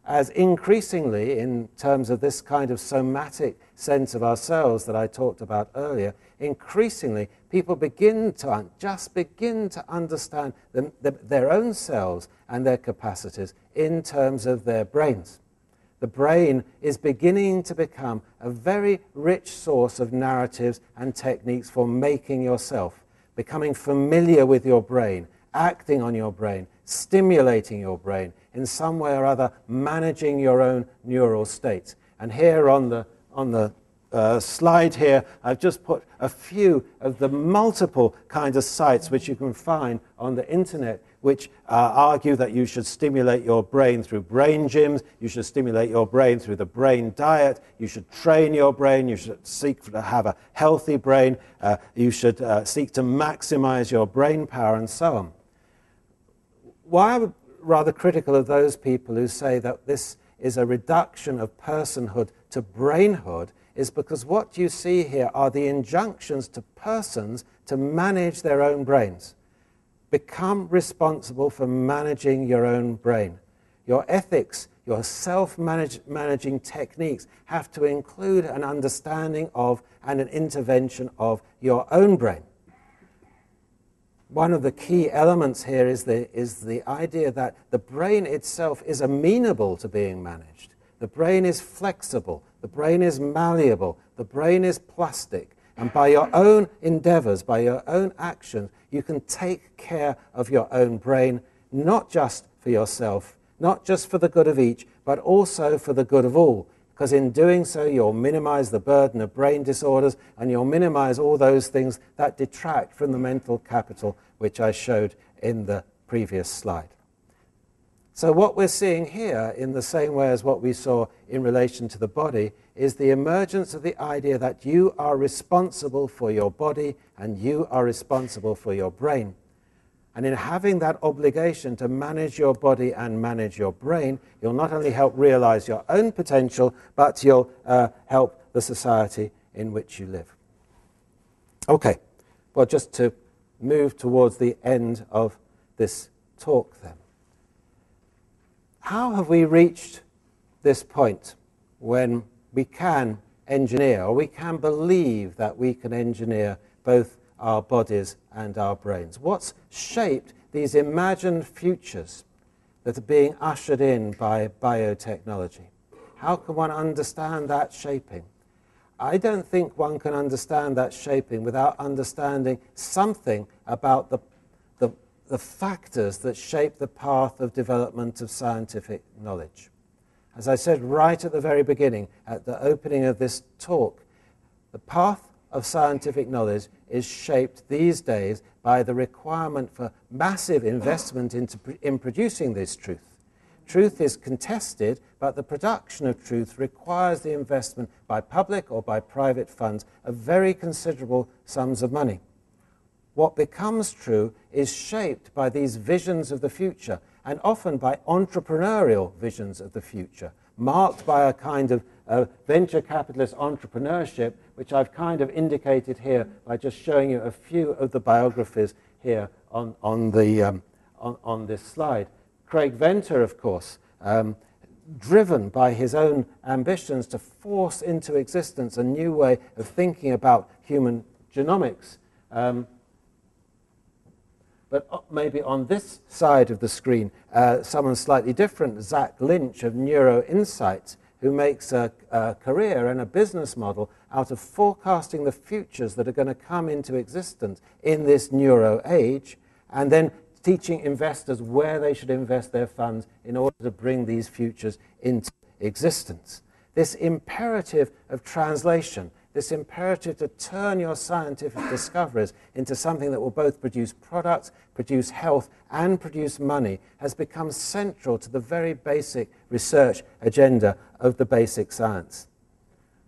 as increasingly, in terms of this kind of somatic sense of ourselves that I talked about earlier, increasingly people begin to understand their own selves and their capacities in terms of their brains. The brain is beginning to become a very rich source of narratives and techniques for making yourself, becoming familiar with your brain, acting on your brain, stimulating your brain, in some way or other managing your own neural states. And here on the slide here, I've just put a few of the multiple kinds of sites which you can find on the internet which argue that you should stimulate your brain through brain gyms, you should stimulate your brain through the brain diet, you should train your brain, you should seek to have a healthy brain, you should seek to maximize your brain power, and so on. Why I'm rather critical of those people who say that this is a reduction of personhood to brainhood is because what you see here are the injunctions to persons to manage their own brains. Become responsible for managing your own brain. Your ethics, your self-managing techniques have to include an understanding of and an intervention of your own brain. One of the key elements here is the idea that the brain itself is amenable to being managed. The brain is flexible, the brain is malleable, the brain is plastic. And by your own endeavors, by your own actions, you can take care of your own brain, not just for yourself, not just for the good of each, but also for the good of all. Because in doing so, you'll minimize the burden of brain disorders, and you'll minimize all those things that detract from the mental capital which I showed in the previous slide. So what we're seeing here, in the same way as what we saw in relation to the body, is the emergence of the idea that you are responsible for your body and you are responsible for your brain. And in having that obligation to manage your body and manage your brain, you'll not only help realize your own potential, but you'll help the society in which you live. Okay, well, just to move towards the end of this talk then. How have we reached this point when we can engineer, or we can believe that we can engineer both our bodies and our brains? What's shaped these imagined futures that are being ushered in by biotechnology? How can one understand that shaping? I don't think one can understand that shaping without understanding something about the factors that shape the path of development of scientific knowledge. As I said right at the very beginning, at the opening of this talk, the path of scientific knowledge is shaped these days by the requirement for massive investment in producing this truth. Truth is contested, but the production of truth requires the investment by public or by private funds of very considerable sums of money. What becomes true is shaped by these visions of the future, and often by entrepreneurial visions of the future, marked by a kind of venture capitalist entrepreneurship, which I've kind of indicated here by just showing you a few of the biographies here on this slide. Craig Venter, of course, driven by his own ambitions to force into existence a new way of thinking about human genomics. But maybe on this side of the screen, someone slightly different, Zach Lynch of NeuroInsights, who makes a career and a business model out of forecasting the futures that are going to come into existence in this neuro age, and then teaching investors where they should invest their funds in order to bring these futures into existence. This imperative of translation, this imperative to turn your scientific discoveries into something that will both produce products, produce health, and produce money, has become central to the very basic research agenda of the basic science.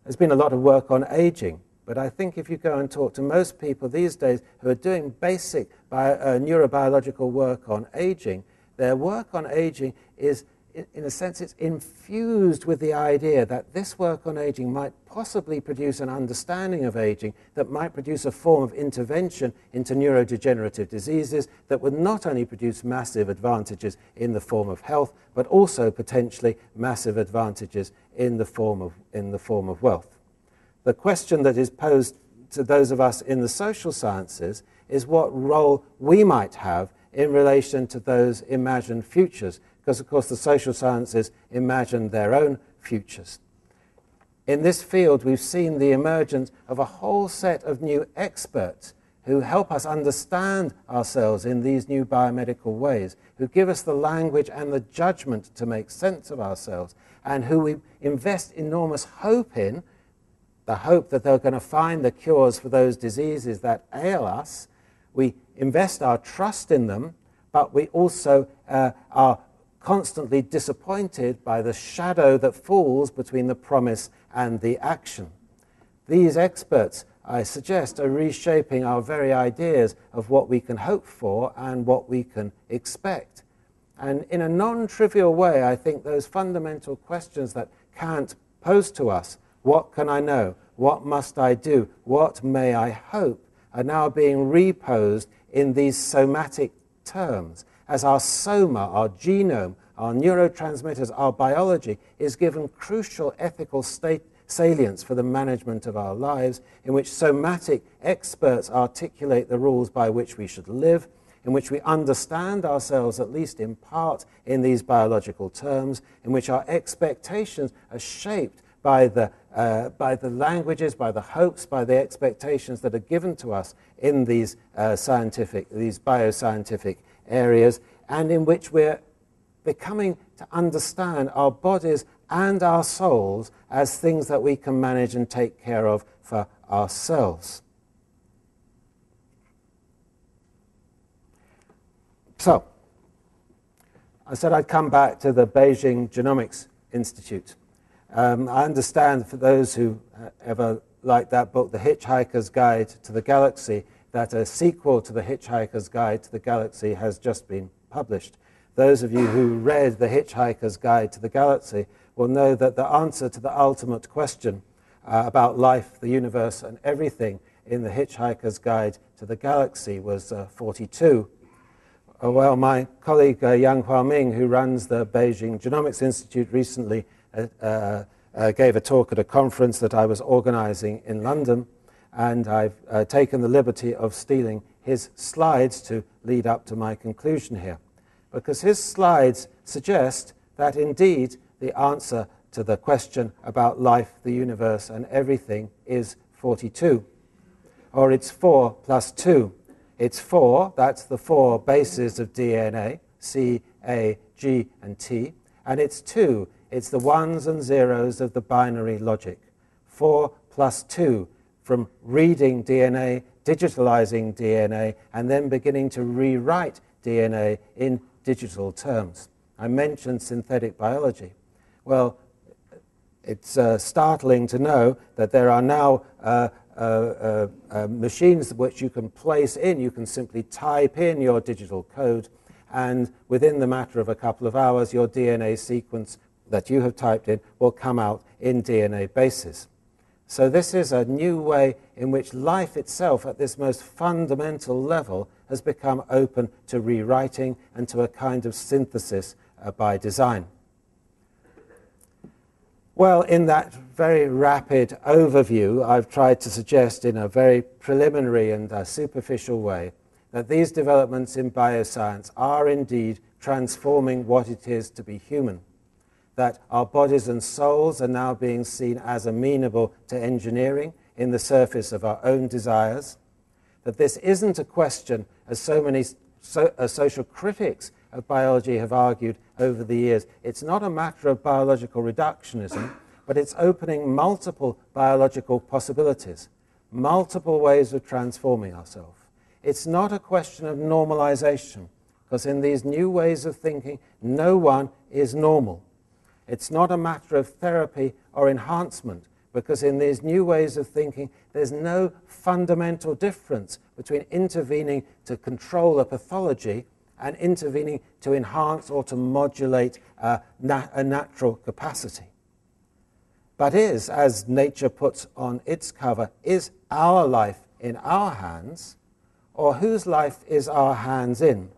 There's been a lot of work on aging, but I think if you go and talk to most people these days who are doing basic neurobiological work on aging, their work on aging is, in a sense, it's infused with the idea that this work on aging might possibly produce an understanding of aging that might produce a form of intervention into neurodegenerative diseases that would not only produce massive advantages in the form of health, but also potentially massive advantages in the form of wealth. The question that is posed to those of us in the social sciences is what role we might have in relation to those imagined futures, because, of course, the social sciences imagine their own futures. In this field, we've seen the emergence of a whole set of new experts who help us understand ourselves in these new biomedical ways, who give us the language and the judgment to make sense of ourselves, and who we invest enormous hope in, the hope that they're going to find the cures for those diseases that ail us. We invest our trust in them, but we also are constantly disappointed by the shadow that falls between the promise and the action. These experts, I suggest, are reshaping our very ideas of what we can hope for and what we can expect. And in a non-trivial way, I think those fundamental questions that Kant posed to us, what can I know? What must I do? What may I hope? Are now being reposed in these somatic terms, as our soma, our genome, our neurotransmitters, our biology is given crucial ethical salience for the management of our lives, in which somatic experts articulate the rules by which we should live, in which we understand ourselves, at least in part, in these biological terms, in which our expectations are shaped by the languages, by the hopes, by the expectations that are given to us in these bioscientific areas, and in which we're becoming to understand our bodies and our souls as things that we can manage and take care of for ourselves. So, I said I'd come back to the Beijing Genomics Institute. I understand, for those who ever liked that book, The Hitchhiker's Guide to the Galaxy, that a sequel to The Hitchhiker's Guide to the Galaxy has just been published. Those of you who read The Hitchhiker's Guide to the Galaxy will know that the answer to the ultimate question about life, the universe, and everything in The Hitchhiker's Guide to the Galaxy was 42. Well, my colleague Yang Huaming, who runs the Beijing Genomics Institute, recently gave a talk at a conference that I was organizing in London, and I've taken the liberty of stealing his slides to lead up to my conclusion here, because his slides suggest that indeed the answer to the question about life, the universe, and everything is 42, or it's 4 plus 2. It's 4, that's the 4 bases of DNA, C, A, G, and T, and it's 2, it's the ones and zeros of the binary logic. 4 plus 2, from reading DNA, digitalizing DNA, and then beginning to rewrite DNA in digital terms. I mentioned synthetic biology. Well, it's startling to know that there are now machines which you can place in. You can simply type in your digital code, and within the matter of a couple of hours, your DNA sequence that you have typed in will come out in DNA bases. So this is a new way in which life itself, at this most fundamental level, has become open to rewriting and to a kind of synthesis by design. Well, in that very rapid overview, I've tried to suggest in a very preliminary and superficial way that these developments in bioscience are indeed transforming what it is to be human, that our bodies and souls are now being seen as amenable to engineering in the surface of our own desires, that this isn't a question, as so many social critics of biology have argued over the years. It's not a matter of biological reductionism, but it's opening multiple biological possibilities, multiple ways of transforming ourselves. It's not a question of normalization, because in these new ways of thinking, no one is normal. It's not a matter of therapy or enhancement, because in these new ways of thinking, there's no fundamental difference between intervening to control a pathology and intervening to enhance or to modulate a natural capacity. But is, as nature puts on its cover, is our life in our hands, or whose life is our hands in?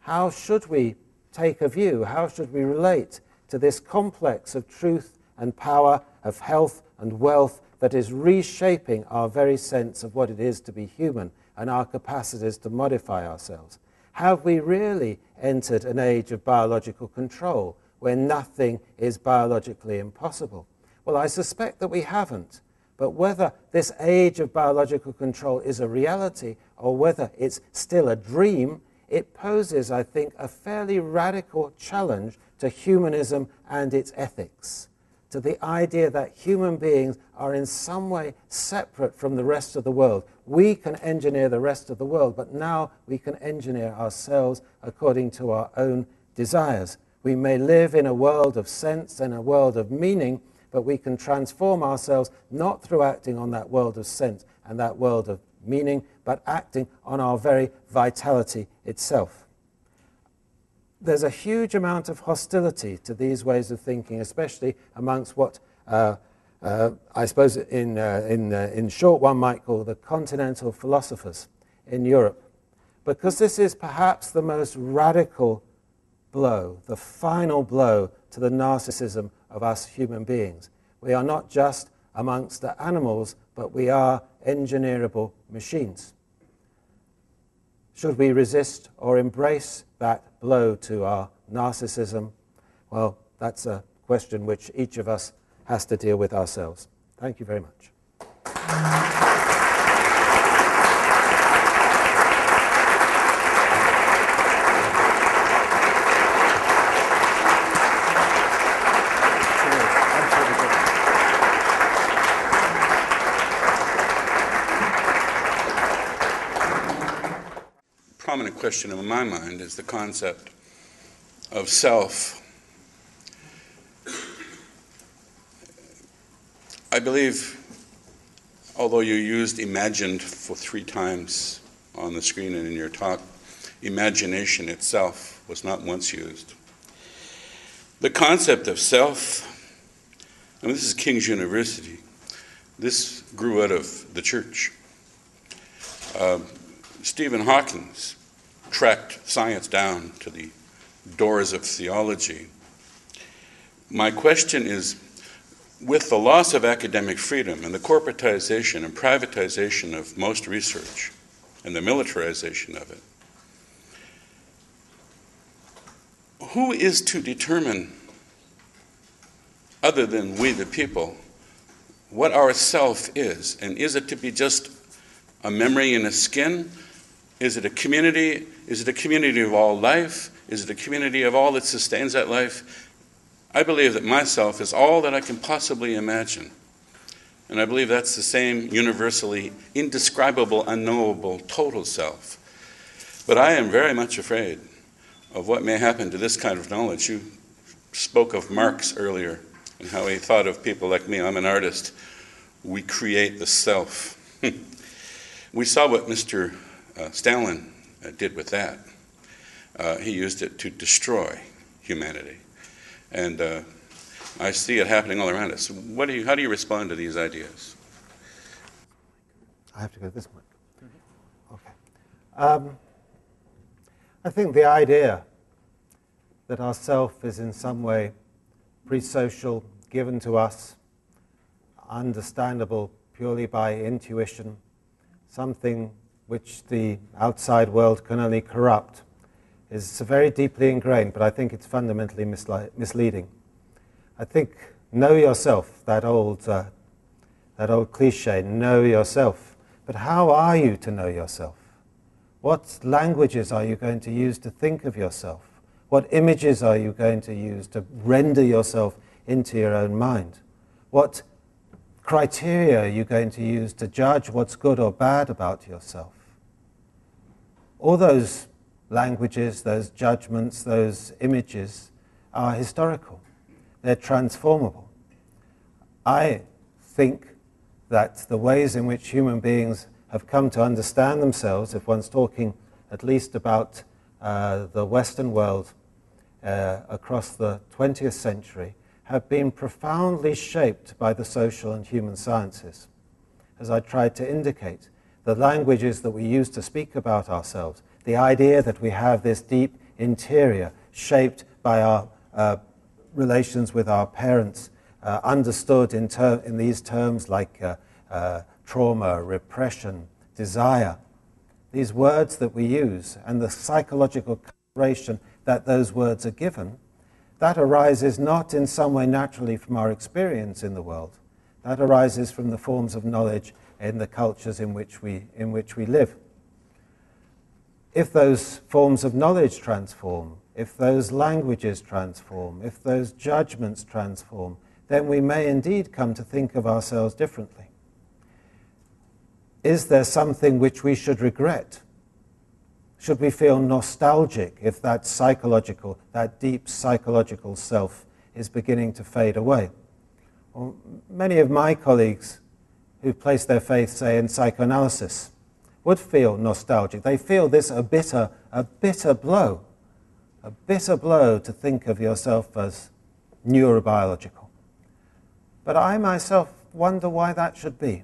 How should we take a view? How should we relate to this complex of truth and power, of health and wealth that is reshaping our very sense of what it is to be human and our capacities to modify ourselves? Have we really entered an age of biological control where nothing is biologically impossible? Well, I suspect that we haven't. But whether this age of biological control is a reality or whether it's still a dream, it poses, I think, a fairly radical challenge to humanism and its ethics, to the idea that human beings are in some way separate from the rest of the world. We can engineer the rest of the world, but now we can engineer ourselves according to our own desires. We may live in a world of sense and a world of meaning, but we can transform ourselves not through acting on that world of sense and that world of meaning, but acting on our very vitality itself. There's a huge amount of hostility to these ways of thinking, especially amongst what I suppose in short one might call the continental philosophers in Europe, because this is perhaps the most radical blow, the final blow to the narcissism of us human beings. We are not just amongst the animals, but we are engineerable machines. Should we resist or embrace that blow to our narcissism? Well, that's a question which each of us has to deal with ourselves. Thank you very much. Prominent question in my mind is the concept of self, I believe, although you used imagined for 3 times on the screen and in your talk, imagination itself was not once used. The concept of self, and this is King's University, this grew out of the church. Stephen Hawking tracked science down to the doors of theology. My question is, with the loss of academic freedom and the corporatization and privatization of most research and the militarization of it, who is to determine, other than we the people, what our self is? And is it to be just a memory in a skin? Is it a community? Is it a community of all life? Is it a community of all that sustains that life? I believe that myself is all that I can possibly imagine. And I believe that's the same universally indescribable, unknowable, total self. But I am very much afraid of what may happen to this kind of knowledge. You spoke of Marx earlier and how he thought of people like me. I'm an artist. We create the self. We saw what Mr. Stalin did with that. He used it to destroy humanity. And I see it happening all around us. How do you respond to these ideas? I have to go this way. Okay. I think the idea that our self is in some way pre-social, given to us, understandable purely by intuition, something which the outside world can only corrupt, is very deeply ingrained, but I think it's fundamentally misleading. I think know yourself, that old cliche, know yourself. But how are you to know yourself? What languages are you going to use to think of yourself? What images are you going to use to render yourself into your own mind? What criteria are you going to use to judge what's good or bad about yourself? All those languages, those judgments, those images are historical. They're transformable. I think that the ways in which human beings have come to understand themselves, if one's talking at least about the Western world across the 20th century, have been profoundly shaped by the social and human sciences. As I tried to indicate, the languages that we use to speak about ourselves, the idea that we have this deep interior shaped by our relations with our parents, understood in these terms like trauma, repression, desire. These words that we use and the psychological coloration that those words are given, that arises not in some way naturally from our experience in the world. That arises from the forms of knowledge in the cultures in which we live. If those forms of knowledge transform, if those languages transform, if those judgments transform, then we may indeed come to think of ourselves differently. Is there something which we should regret? Should we feel nostalgic if that psychological, that deep psychological self is beginning to fade away? Well, many of my colleagues who place their faith, say, in psychoanalysis, would feel nostalgic. They feel this a bitter blow to think of yourself as neurobiological. But I myself wonder why that should be.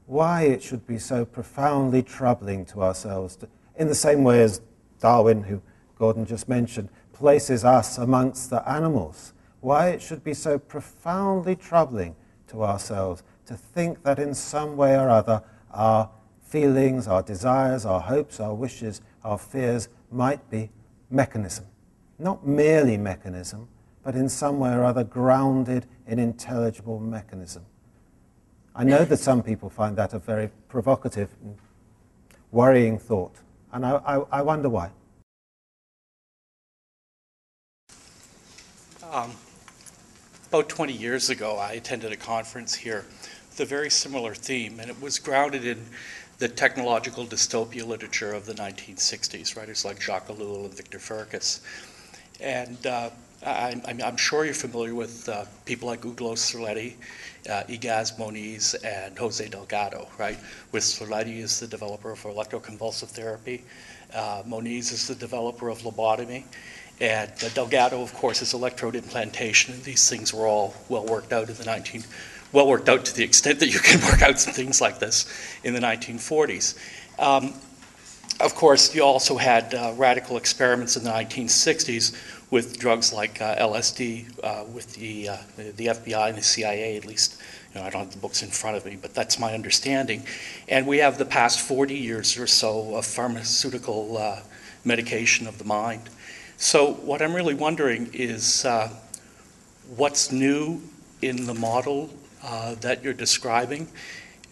Why it should be so profoundly troubling to ourselves, in the same way as Darwin, who Gordon just mentioned, places us amongst the animals. Why it should be so profoundly troubling to ourselves to think that in some way or other our feelings, our desires, our hopes, our wishes, our fears might be mechanism. Not merely mechanism, but in some way or other grounded in intelligible mechanism. I know that some people find that a very provocative and worrying thought, and I wonder why. About 20 years ago, I attended a conference here with a very similar theme, and it was grounded in the technological dystopia literature of the 1960s, writers like Jacques Ellul and Victor Farkas. And I'm sure you're familiar with people like Uglo Cerletti, Igaz Moniz, and Jose Delgado, right? With Cerletti is the developer of electroconvulsive therapy. Moniz is the developer of lobotomy. And Delgado, of course, is electrode implantation. And these things were all well worked out in the well worked out to the extent that you can work out some things like this in the 1940s. Of course, you also had radical experiments in the 1960s with drugs like LSD with the FBI and the CIA, at least. You know, I don't have the books in front of me, but that's my understanding. And we have the past 40 years or so of pharmaceutical medication of the mind. So what I'm really wondering is what's new in the model that you're describing.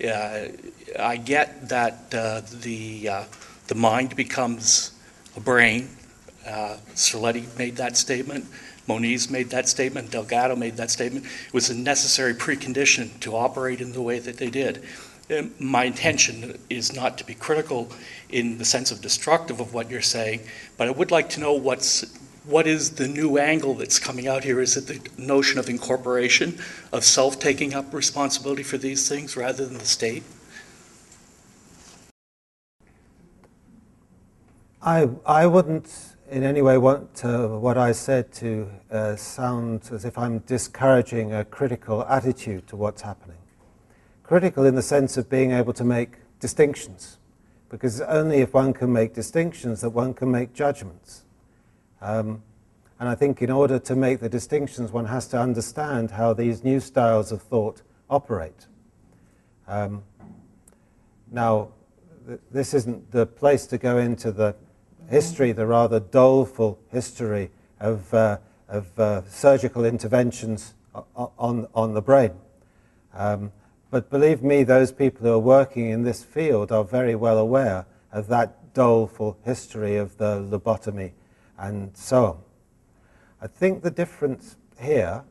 I get that the mind becomes a brain. Cerletti made that statement. Moniz made that statement. Delgado made that statement. It was a necessary precondition to operate in the way that they did. My intention is not to be critical in the sense of destructive of what you're saying, but I would like to know what is the new angle that's coming out here? Is it the notion of incorporation, of self taking up responsibility for these things rather than the state? I wouldn't in any way want what I said to sound as if I'm discouraging a critical attitude to what's happening. Critical in the sense of being able to make distinctions, because it's only if one can make distinctions that one can make judgments. And I think in order to make the distinctions, one has to understand how these new styles of thought operate. Now, this isn't the place to go into the history, the rather doleful history of surgical interventions on the brain. But believe me, those people who are working in this field are very well aware of that doleful history of the lobotomy and so on. I think the difference here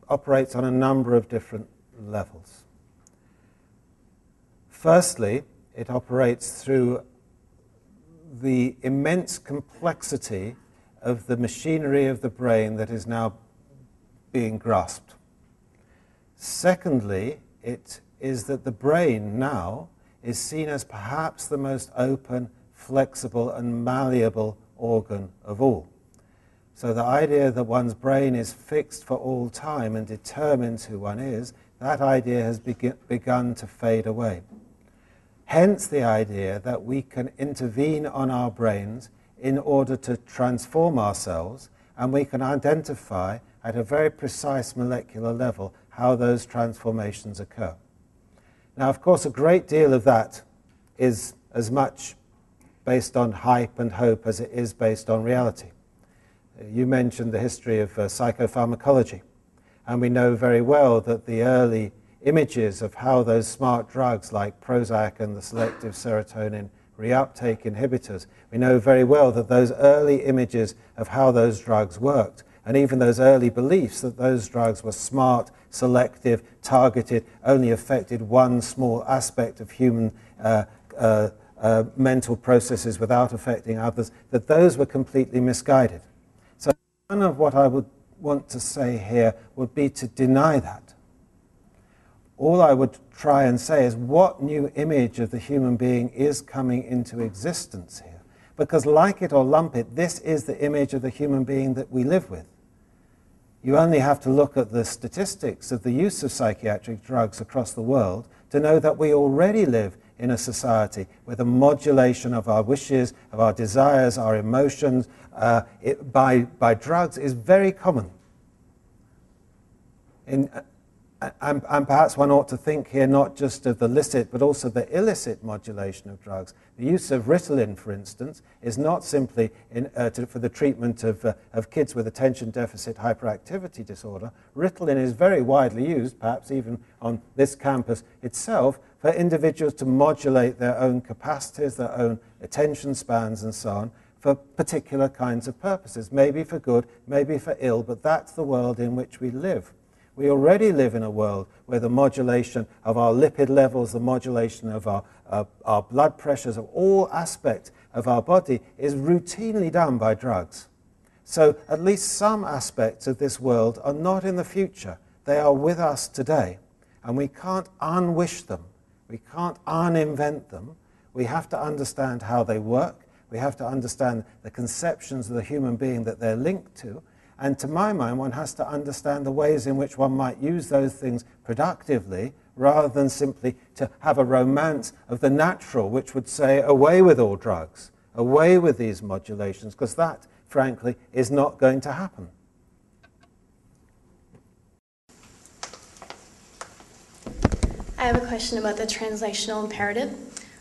operates on a number of different levels. Firstly, it operates through the immense complexity of the machinery of the brain that is now being grasped. Secondly, it is that the brain now is seen as perhaps the most open, flexible, and malleable organ of all. So the idea that one's brain is fixed for all time and determines who one is, that idea has begun to fade away. Hence the idea that we can intervene on our brains in order to transform ourselves, and we can identify at a very precise molecular level how those transformations occur. Now, of course, a great deal of that is as much based on hype and hope as it is based on reality. You mentioned the history of psychopharmacology, and we know very well that the early images of how those smart drugs like Prozac and the selective serotonin reuptake inhibitors, we know very well that those early images of how those drugs worked, and even those early beliefs that those drugs were smart, selective, targeted, only affected one small aspect of human mental processes without affecting others, that those were completely misguided. So none of what I would want to say here would be to deny that. All I would try and say is what new image of the human being is coming into existence here. Because like it or lump it, this is the image of the human being that we live with. You only have to look at the statistics of the use of psychiatric drugs across the world to know that we already live in a society where the modulation of our wishes, of our desires, our emotions by drugs is very common. And perhaps one ought to think here not just of the licit, but also the illicit modulation of drugs. The use of Ritalin, for instance, is not simply for the treatment of kids with attention deficit hyperactivity disorder. Ritalin is very widely used, perhaps even on this campus itself, for individuals to modulate their own capacities, their own attention spans, and so on, for particular kinds of purposes, maybe for good, maybe for ill, but that's the world in which we live. We already live in a world where the modulation of our lipid levels, the modulation of our blood pressures, of all aspects of our body is routinely done by drugs. So at least some aspects of this world are not in the future. They are with us today. And we can't unwish them. We can't uninvent them. We have to understand how they work. We have to understand the conceptions of the human being that they're linked to. And to my mind, one has to understand the ways in which one might use those things productively, rather than simply to have a romance of the natural, which would say, away with all drugs, away with these modulations, because that, frankly, is not going to happen. I have a question about the translational imperative,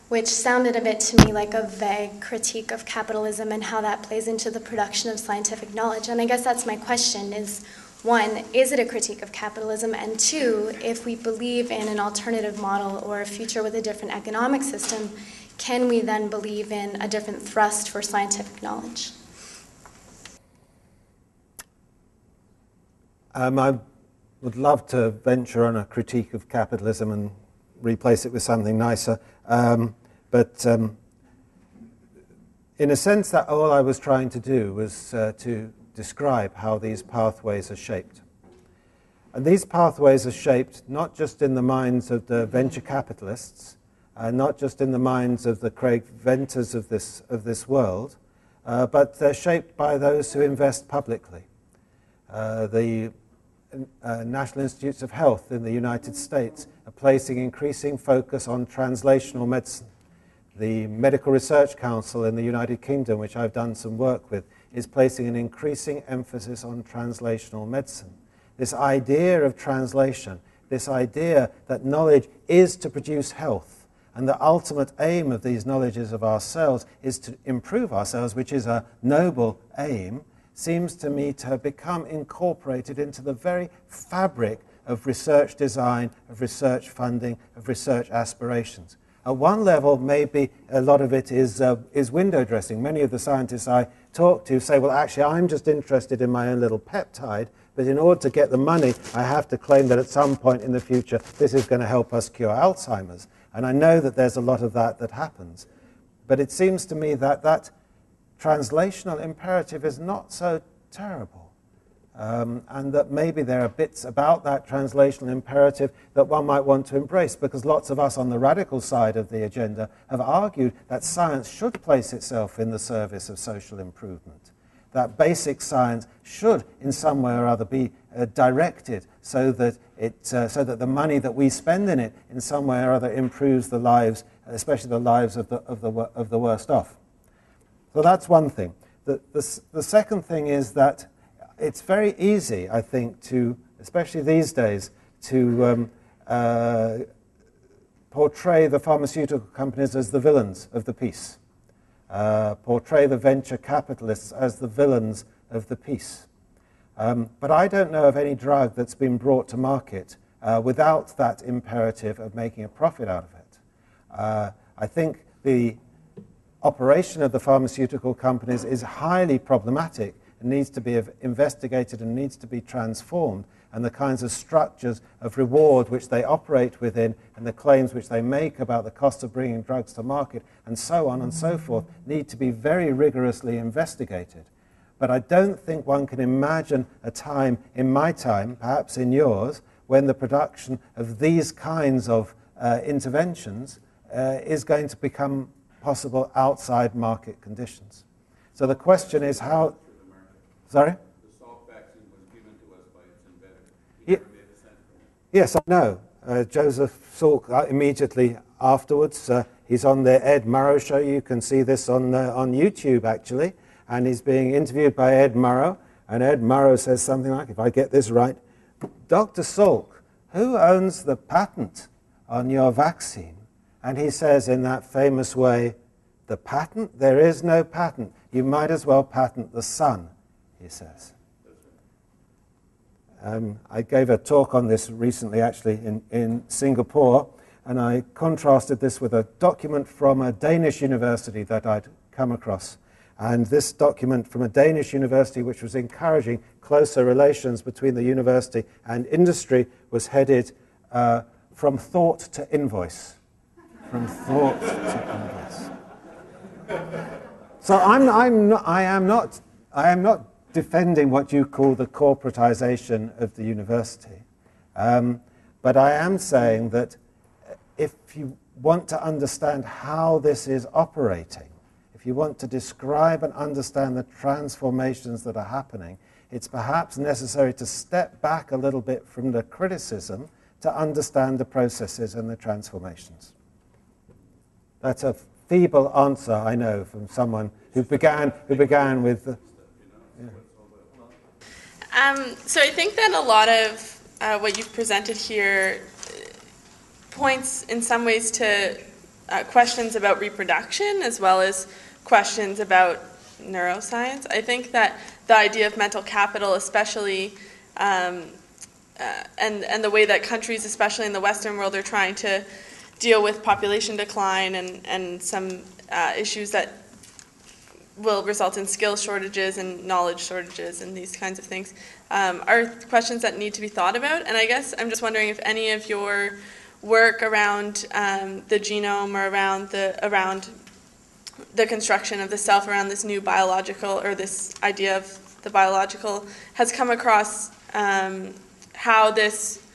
which sounded a bit to me like a vague critique of capitalism and how that plays into the production of scientific knowledge. And I guess that's my question is, one, is it a critique of capitalism? And two, if we believe in an alternative model or a future with a different economic system, can we then believe in a different thrust for scientific knowledge? I would love to venture on a critique of capitalism and replace it with something nicer. But in a sense, that all I was trying to do was to describe how these pathways are shaped. And these pathways are shaped not just in the minds of the venture capitalists, not just in the minds of the inventors of this world, but they're shaped by those who invest publicly. The National Institutes of Health in the United States are placing increasing focus on translational medicine. The Medical Research Council in the United Kingdom, which I've done some work with, is placing an increasing emphasis on translational medicine. This idea of translation, this idea that knowledge is to produce health, and the ultimate aim of these knowledges of ourselves is to improve ourselves, which is a noble aim, seems to me to have become incorporated into the very fabric of research design, of research funding, of research aspirations. At one level, maybe a lot of it is window dressing. Many of the scientists I talk to say, well, actually, I'm just interested in my own little peptide, but in order to get the money, I have to claim that at some point in the future, this is going to help us cure Alzheimer's. And I know that there's a lot of that happens. But it seems to me that that translational imperative is not so terrible. And that maybe there are bits about that translational imperative that one might want to embrace, because lots of us on the radical side of the agenda have argued that science should place itself in the service of social improvement, that basic science should in some way or other be directed so that the money that we spend in it in some way or other improves the lives, especially the lives of the worst off. So that's one thing. The second thing is that it's very easy, I think, to, especially these days, to portray the pharmaceutical companies as the villains of the piece, portray the venture capitalists as the villains of the piece. But I don't know of any drug that's been brought to market without that imperative of making a profit out of it. I think the operation of the pharmaceutical companies is highly problematic. It needs to be investigated and needs to be transformed, and the kinds of structures of reward which they operate within and the claims which they make about the cost of bringing drugs to market and so on and so forth need to be very rigorously investigated. But I don't think one can imagine a time in my time, perhaps in yours, when the production of these kinds of interventions is going to become possible outside market conditions. So the question is how... Sorry? The Salk vaccine was given to us by its inventor. He never made a cent from it. Yes, I know. Joseph Salk, immediately afterwards, he's on the Ed Murrow show. You can see this on YouTube, actually. And he's being interviewed by Ed Murrow. And Ed Murrow says something like, if I get this right, Dr. Salk, who owns the patent on your vaccine? And he says in that famous way, the patent? There is no patent. You might as well patent the sun, he says. I gave a talk on this recently, actually, in Singapore, and I contrasted this with a document from a Danish university that I'd come across. And this document from a Danish university, which was encouraging closer relations between the university and industry, was headed From Thought to Invoice. From thought to invoice. So I am not defending what you call the corporatization of the university. But I am saying that if you want to understand how this is operating, if you want to describe and understand the transformations that are happening, it's perhaps necessary to step back a little bit from the criticism to understand the processes and the transformations. That's a feeble answer, I know, from someone who began with the, So I think that a lot of what you've presented here points in some ways to questions about reproduction as well as questions about neuroscience. I think that the idea of mental capital, especially, and the way that countries, especially in the Western world, are trying to deal with population decline and some issues that will result in skill shortages and knowledge shortages and these kinds of things, are questions that need to be thought about. And I guess I'm just wondering if any of your work around the genome or around the construction of the self, around this new biological, or this idea of the biological, has come across how this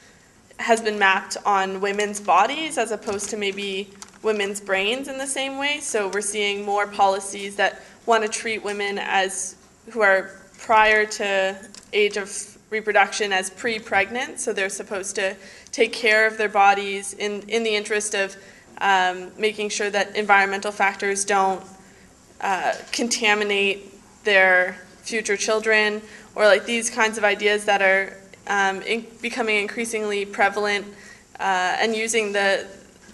has been mapped on women's bodies as opposed to maybe women's brains in the same way. So we're seeing more policies that want to treat women as who are prior to age of reproduction as pre-pregnant. So they're supposed to take care of their bodies in the interest of making sure that environmental factors don't contaminate their future children, or like these kinds of ideas that are becoming increasingly prevalent, and using the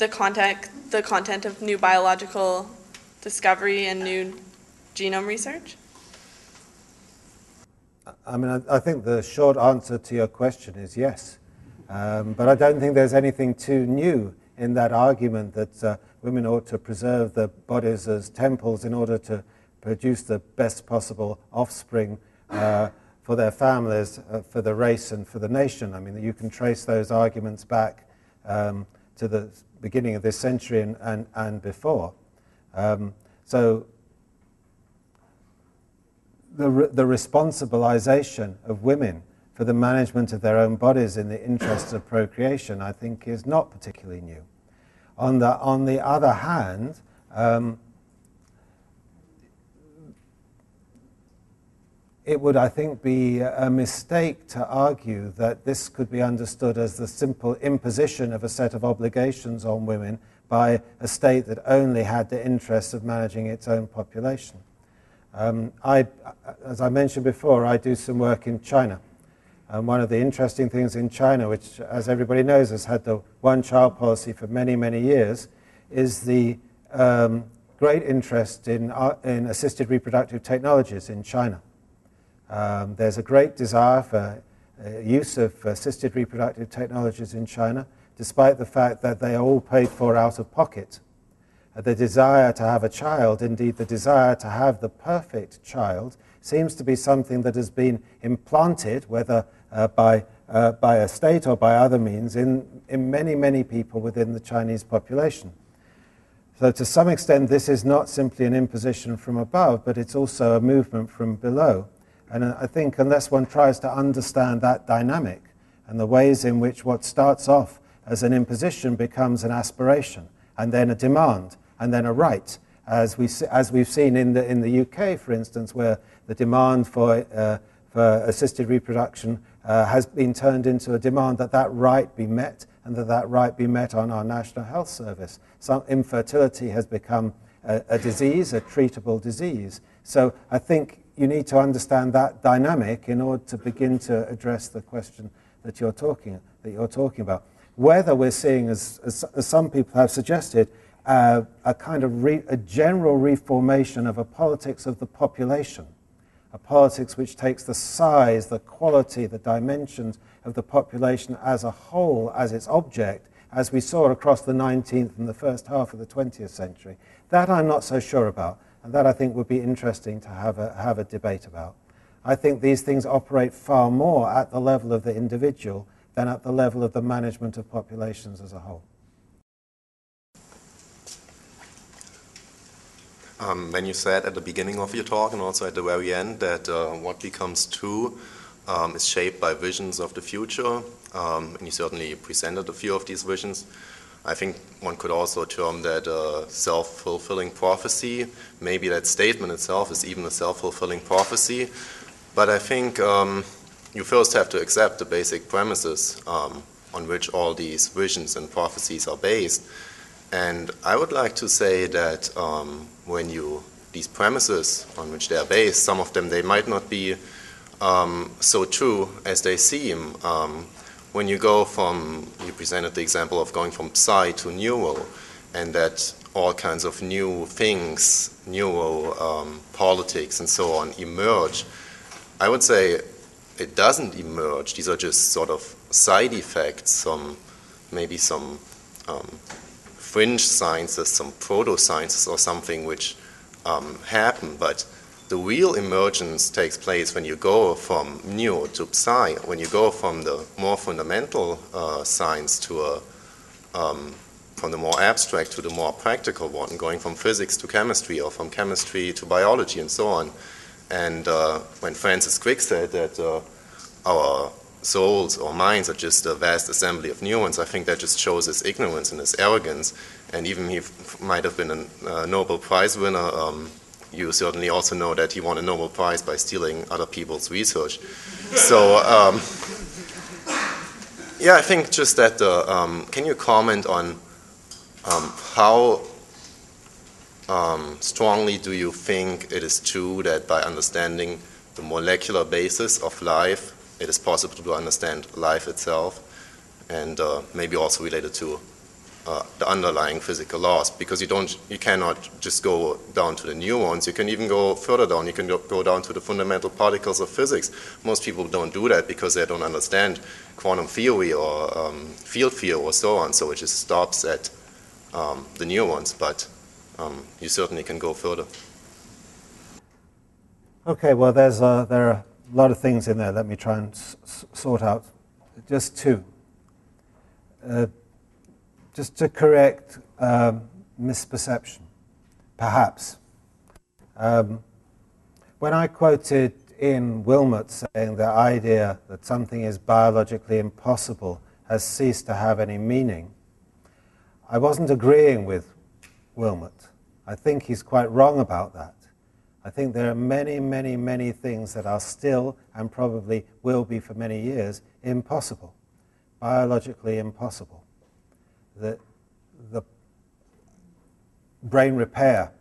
content of new biological discovery and new genome research? I mean, I think the short answer to your question is yes. But I don't think there's anything too new in that argument that women ought to preserve their bodies as temples in order to produce the best possible offspring for their families, for the race and for the nation. I mean, you can trace those arguments back to the beginning of this century and before. So the responsibilization of women for the management of their own bodies in the interests of procreation, I think, is not particularly new. On the other hand, it would, I think, be a mistake to argue that this could be understood as the simple imposition of a set of obligations on women by a state that only had the interest of managing its own population. As I mentioned before, I do some work in China. And one of the interesting things in China, which, as everybody knows, has had the one-child policy for many, many years, is the great interest in assisted reproductive technologies in China. There's a great desire for use of assisted reproductive technologies in China, despite the fact that they are all paid for out of pocket. The desire to have a child, indeed the desire to have the perfect child, seems to be something that has been implanted, whether by a state or by other means, in many, many people within the Chinese population. So to some extent, this is not simply an imposition from above, but it's also a movement from below. And I think unless one tries to understand that dynamic and the ways in which what starts off as an imposition becomes an aspiration, and then a demand, and then a right, as we've seen in the UK, for instance, where the demand for assisted reproduction has been turned into a demand that right be met, and that right be met on our National Health Service. Some infertility has become a disease, a treatable disease. So I think you need to understand that dynamic in order to begin to address the question that you're talking about. Whether we're seeing, as some people have suggested, a kind of a general reformation of a politics of the population, a politics which takes the size, the quality, the dimensions of the population as a whole as its object, as we saw across the 19th and the first half of the 20th century. That I'm not so sure about, and that I think would be interesting to have a debate about. I think these things operate far more at the level of the individual than at the level of the management of populations as a whole. when you said at the beginning of your talk and also at the very end that what becomes true is shaped by visions of the future, and you certainly presented a few of these visions. I think one could also term that self-fulfilling prophecy. Maybe that statement itself is even a self-fulfilling prophecy. But I think you first have to accept the basic premises on which all these visions and prophecies are based. And I would like to say that when these premises on which they are based, some of them, they might not be so true as they seem. When you go you presented the example of going from psi to neuro, and that all kinds of new things, politics and so on, emerge. I would say it doesn't emerge. These are just sort of side effects, maybe some fringe sciences, some proto-sciences or something which happen, but the real emergence takes place when you go from neo to psi, when you go from the more fundamental science to from the more abstract to the more practical one, going from physics to chemistry or from chemistry to biology and so on. And when Francis Crick said that our souls or minds are just a vast assembly of neurons, I think that just shows his ignorance and his arrogance. And even he might have been a Nobel Prize winner. You certainly also know that he won a Nobel Prize by stealing other people's research. So, yeah, I think just that, can you comment on how strongly do you think it is true that by understanding the molecular basis of life, it is possible to understand life itself, and maybe also related to the underlying physical laws, because you cannot just go down to the neurons. You can even go further down. You can go down to the fundamental particles of physics. Most people don't do that because they don't understand quantum theory or field theory or so on. So it just stops at the neurons. But you certainly can go further. Okay. Well, there are a lot of things in there. Let me try and sort out just two. Just to correct misperception, perhaps. When I quoted in Wilmot saying the idea that something is biologically impossible has ceased to have any meaning, I wasn't agreeing with Wilmot. I think he's quite wrong about that. I think there are many, many, many things that are still, and probably will be for many years, impossible, biologically impossible. The brain repair,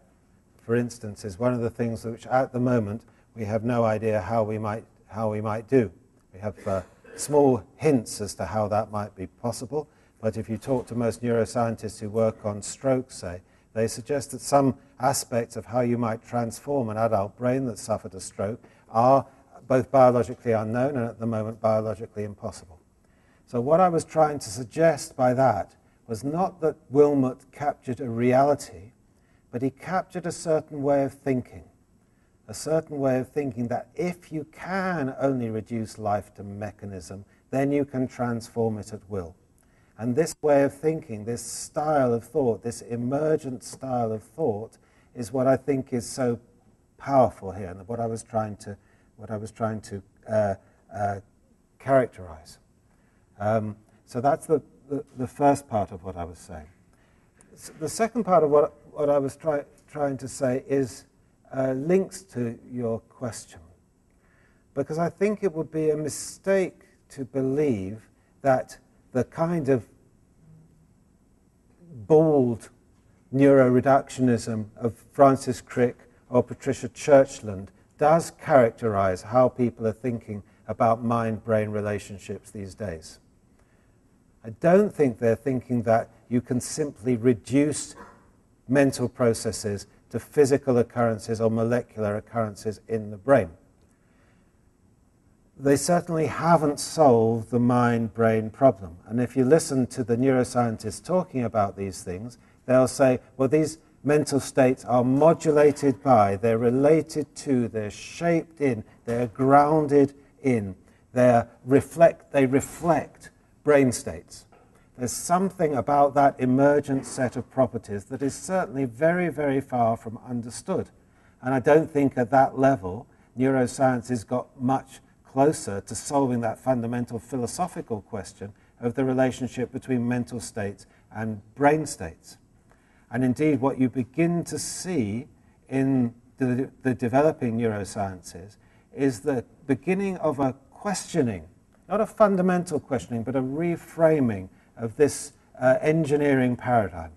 for instance, is one of the things which at the moment we have no idea how we might do. We have small hints as to how that might be possible, but if you talk to most neuroscientists who work on stroke, say, they suggest that some aspects of how you might transform an adult brain that suffered a stroke are both biologically unknown and at the moment biologically impossible. So what I was trying to suggest by that was not that Wilmot captured a reality, but he captured a certain way of thinking that if you can only reduce life to mechanism, then you can transform it at will. And this way of thinking, this style of thought, this emergent style of thought, is what I think is so powerful here, and what I was trying to characterize. So that's the first part of what I was saying. The second part of what I was trying to say is links to your question, because I think it would be a mistake to believe that the kind of bald neuroreductionism of Francis Crick or Patricia Churchland does characterize how people are thinking about mind-brain relationships these days. I don't think they're thinking that you can simply reduce mental processes to physical occurrences or molecular occurrences in the brain. They certainly haven't solved the mind-brain problem. And if you listen to the neuroscientists talking about these things, they'll say, well, these mental states are modulated by, they're related to, they're shaped in, they're grounded in, they reflect brain states. There's something about that emergent set of properties that is certainly very, very far from understood. And I don't think at that level neuroscience has got much closer to solving that fundamental philosophical question of the relationship between mental states and brain states. And indeed, what you begin to see in the developing neurosciences is the beginning of a questioning, not a fundamental questioning, but a reframing of this engineering paradigm.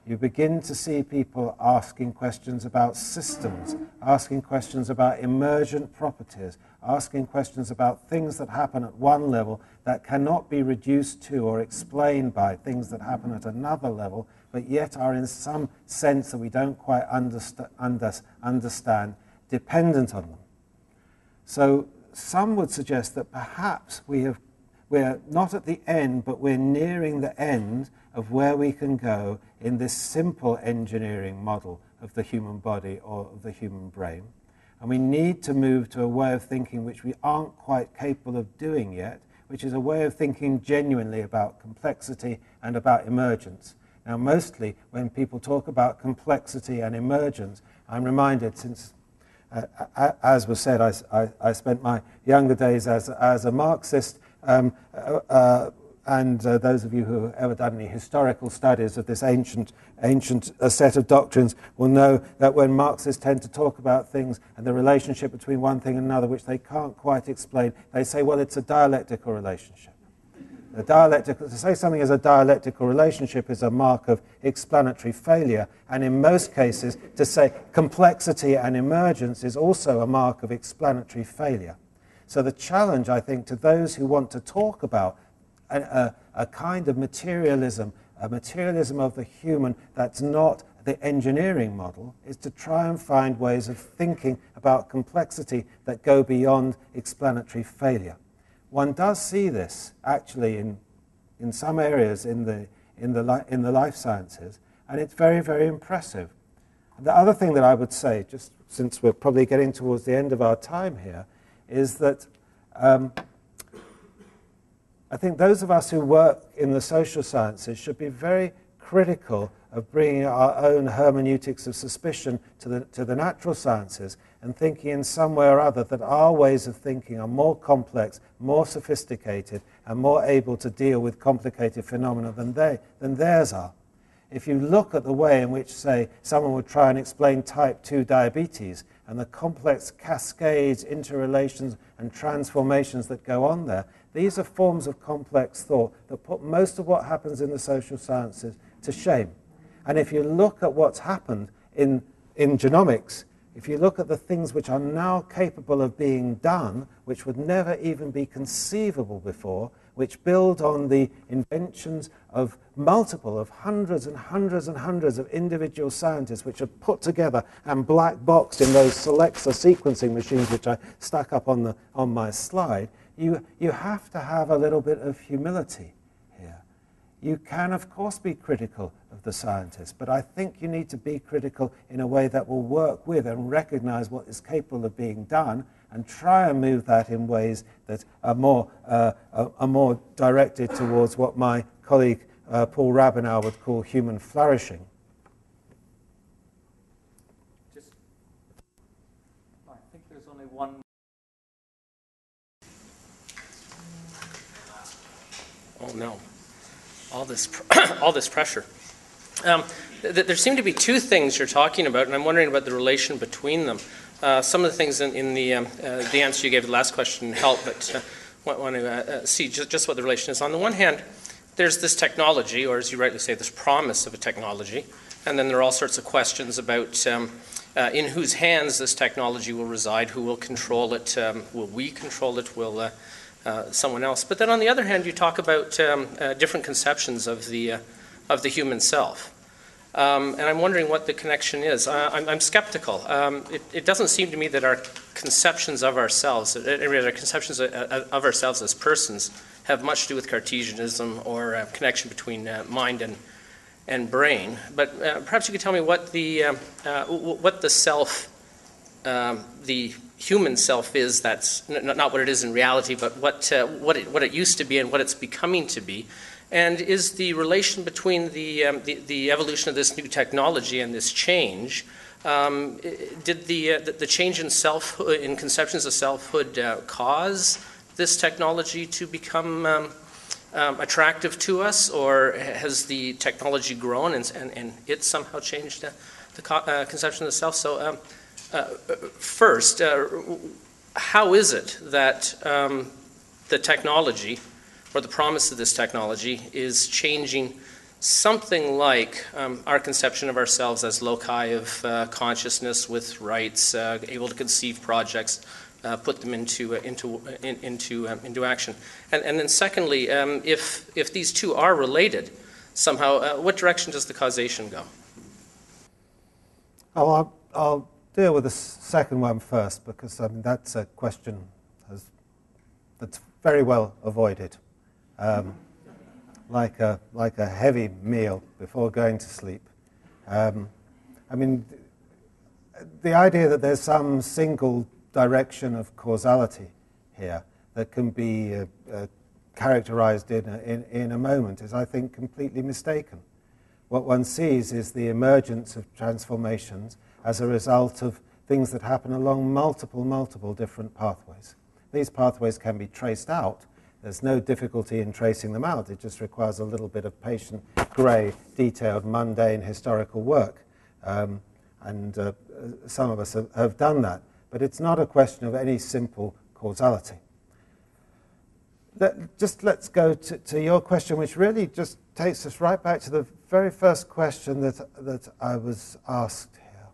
You begin to see people asking questions about systems, asking questions about emergent properties, asking questions about things that happen at one level that cannot be reduced to or explained by things that happen at another level, but yet are in some sense that we don't quite understand, dependent on them. So some would suggest that perhaps we're not at the end, but we're nearing the end of where we can go in this simple engineering model of the human body or of the human brain. And we need to move to a way of thinking which we aren't quite capable of doing yet, which is a way of thinking genuinely about complexity and about emergence. Now, mostly when people talk about complexity and emergence, I'm reminded, since, as was said, I spent my younger days as a Marxist, and those of you who have ever done any historical studies of this ancient set of doctrines will know that when Marxists tend to talk about things and the relationship between one thing and another, which they can't quite explain, they say, well, it's a dialectical relationship. To say something is a dialectical relationship is a mark of explanatory failure, and in most cases, to say complexity and emergence is also a mark of explanatory failure. So the challenge, I think, to those who want to talk about a kind of materialism, a materialism of the human that's not the engineering model, is to try and find ways of thinking about complexity that go beyond explanatory failure. One does see this actually in some areas in the life sciences, and it's very, very impressive. And the other thing that I would say, just since we're probably getting towards the end of our time here, is that I think those of us who work in the social sciences should be very critical of bringing our own hermeneutics of suspicion to the natural sciences and thinking in some way or other that our ways of thinking are more complex, more sophisticated, and more able to deal with complicated phenomena than theirs are. If you look at the way in which, say, someone would try and explain type 2 diabetes and the complex cascades, interrelations, and transformations that go on there, these are forms of complex thought that put most of what happens in the social sciences to shame. And if you look at what's happened in genomics, if you look at the things which are now capable of being done, which would never even be conceivable before, which build on the inventions of multiple, of hundreds and hundreds and hundreds of individual scientists which are put together and black boxed in those Selecta sequencing machines which I stuck up on my slide, you have to have a little bit of humility here. You can, of course, be critical of the scientists, but I think you need to be critical in a way that will work with and recognize what is capable of being done and try and move that in ways that are more directed towards what my colleague Paul Rabinow would call human flourishing. I think there's only one. Oh no, all this pressure. There seem to be two things you're talking about, and I'm wondering about the relation between them. Some of the things in the answer you gave to the last question help, but want to see just what the relation is. On the one hand, there's this technology, or as you rightly say, this promise of a technology, and then there are all sorts of questions about in whose hands this technology will reside, who will control it, will we control it, will someone else. But then on the other hand, you talk about different conceptions of the human self. And I'm wondering what the connection is. I'm skeptical. It doesn't seem to me that our conceptions of ourselves, our conceptions of ourselves as persons, have much to do with Cartesianism or a connection between mind and brain. But perhaps you could tell me what the self, the human self is. That's not what it is in reality, but what it used to be and what it's becoming to be. And is the relation between the evolution of this new technology and this change, did the change in selfhood, in conceptions of selfhood, cause this technology to become attractive to us, or has the technology grown and it somehow changed the conception of the self? So first, how is it that the technology, or the promise of this technology, is changing something like our conception of ourselves as loci of consciousness with rights, able to conceive projects, put them into action? And then secondly, if these two are related somehow, what direction does the causation go? Oh, I'll deal with the second one first, because I mean, that's a question that's very well avoided, like a heavy meal before going to sleep. I mean, the idea that there's some single direction of causality here that can be characterized in a moment is, I think, completely mistaken. What one sees is the emergence of transformations as a result of things that happen along multiple different pathways. These pathways can be traced out. There's no difficulty in tracing them out. It just requires a little bit of patient, grey, detailed, mundane historical work. And some of us have done that. But it's not a question of any simple causality. Let's go to your question, which really just takes us right back to the very first question that I was asked here,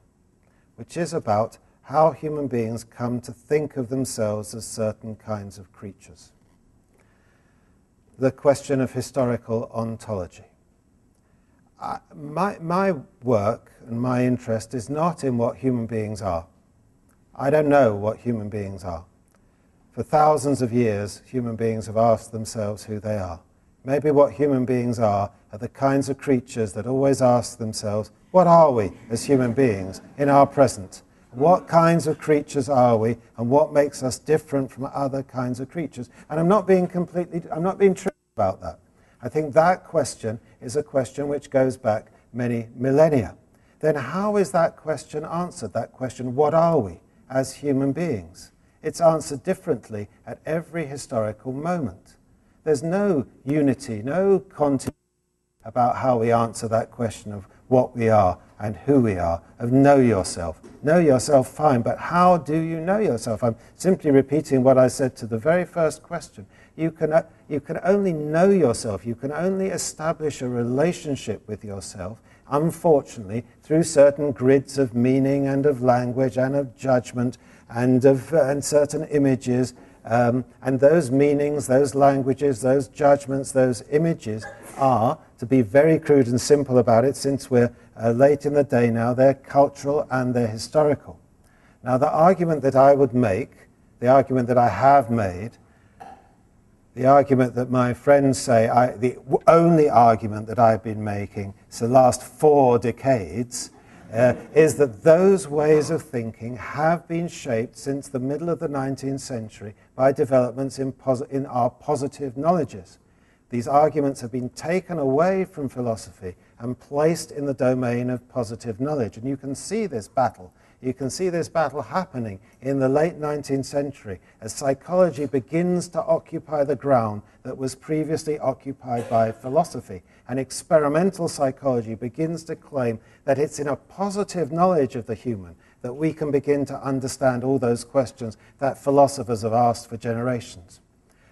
which is about how human beings come to think of themselves as certain kinds of creatures. The question of historical ontology. My work and my interest is not in what human beings are. I don't know what human beings are. For thousands of years, human beings have asked themselves who they are. Maybe what human beings are the kinds of creatures that always ask themselves, what are we as human beings in our present? What kinds of creatures are we, and what makes us different from other kinds of creatures? And I'm not being true about that. I think that question is a question which goes back many millennia. Then how is that question answered? That question, what are we as human beings? It's answered differently at every historical moment. There's no unity, no continuity about how we answer that question of what we are and who we are, of know yourself. Know yourself, fine, but how do you know yourself? I'm simply repeating what I said to the very first question. You can only know yourself, you can only establish a relationship with yourself, unfortunately, through certain grids of meaning and of language and of judgment and certain images. And those meanings, those languages, those judgments, those images are, to be very crude and simple about it, since we're late in the day now, they're cultural and they're historical. Now, the argument that I would make, the argument that I have made, the argument that my friends say, the only argument that I've been making for the last 4 decades, is that those ways of thinking have been shaped since the middle of the 19th century by developments in our positive knowledges. These arguments have been taken away from philosophy and placed in the domain of positive knowledge. And you can see this battle. You can see this battle happening in the late 19th century as psychology begins to occupy the ground that was previously occupied by philosophy. And experimental psychology begins to claim that it's in a positive knowledge of the human that we can begin to understand all those questions that philosophers have asked for generations.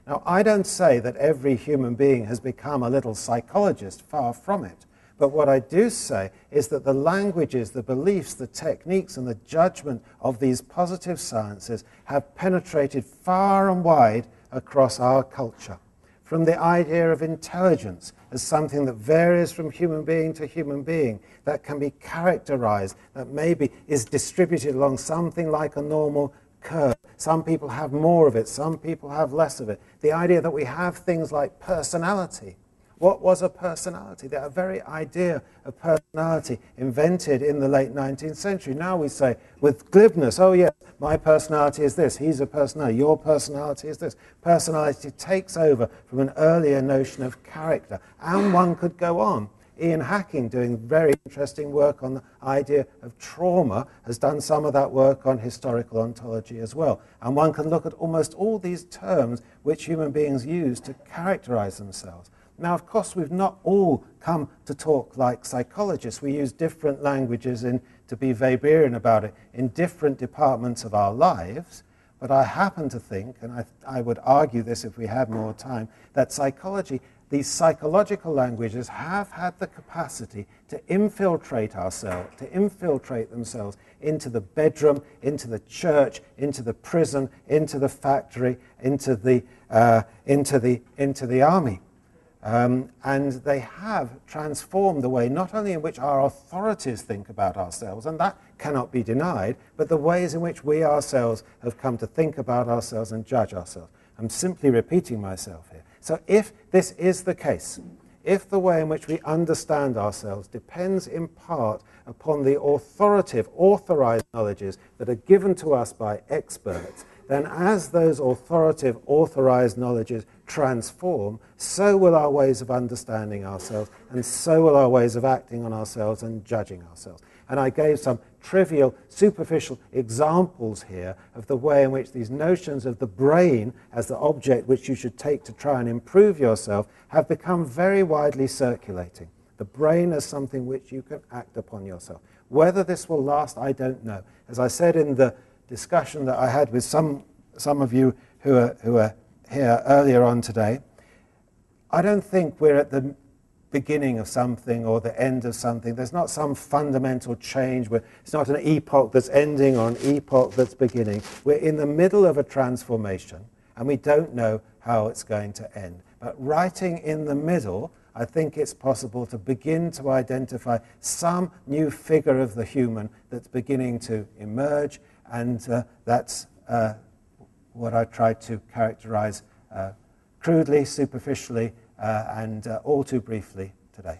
Now, I don't say that every human being has become a little psychologist, far from it. But what I do say is that the languages, the beliefs, the techniques, and the judgment of these positive sciences have penetrated far and wide across our culture. From the idea of intelligence as something that varies from human being to human being, that can be characterized, that maybe is distributed along something like a normal curve. Some people have more of it, some people have less of it. The idea that we have things like personality, What was a personality? That very idea of personality invented in the late 19th century. Now we say with glibness, oh yes, my personality is this, he's a personality, your personality is this. Personality takes over from an earlier notion of character. And one could go on. Ian Hacking, doing very interesting work on the idea of trauma, has done some of that work on historical ontology as well. And one can look at almost all these terms which human beings use to characterize themselves. Now, of course, we've not all come to talk like psychologists. We use different languages to be Weberian about it in different departments of our lives. But I happen to think, and I would argue this if we had more time, that psychology, these psychological languages have had the capacity to infiltrate ourselves, to infiltrate themselves into the bedroom, into the church, into the prison, into the factory, into the army. And they have transformed the way not only in which our authorities think about ourselves, and that cannot be denied, but the ways in which we ourselves have come to think about ourselves and judge ourselves. I'm simply repeating myself here. So if this is the case, if the way in which we understand ourselves depends in part upon the authoritative, authorized knowledges that are given to us by experts, then as those authoritative, authorized knowledges transform, so will our ways of understanding ourselves, and so will our ways of acting on ourselves and judging ourselves. And I gave some trivial, superficial examples here of the way in which these notions of the brain as the object which you should take to try and improve yourself have become very widely circulating. The brain as something which you can act upon yourself. Whether this will last, I don't know. As I said in the discussion that I had with some of you who are here earlier on today, I don't think we're at the beginning of something or the end of something. There's not some fundamental change. It's not an epoch that's ending or an epoch that's beginning. We're in the middle of a transformation, and we don't know how it's going to end. But writing in the middle, I think it's possible to begin to identify some new figure of the human that's beginning to emerge, and that's what I tried to characterize crudely, superficially, and all too briefly today.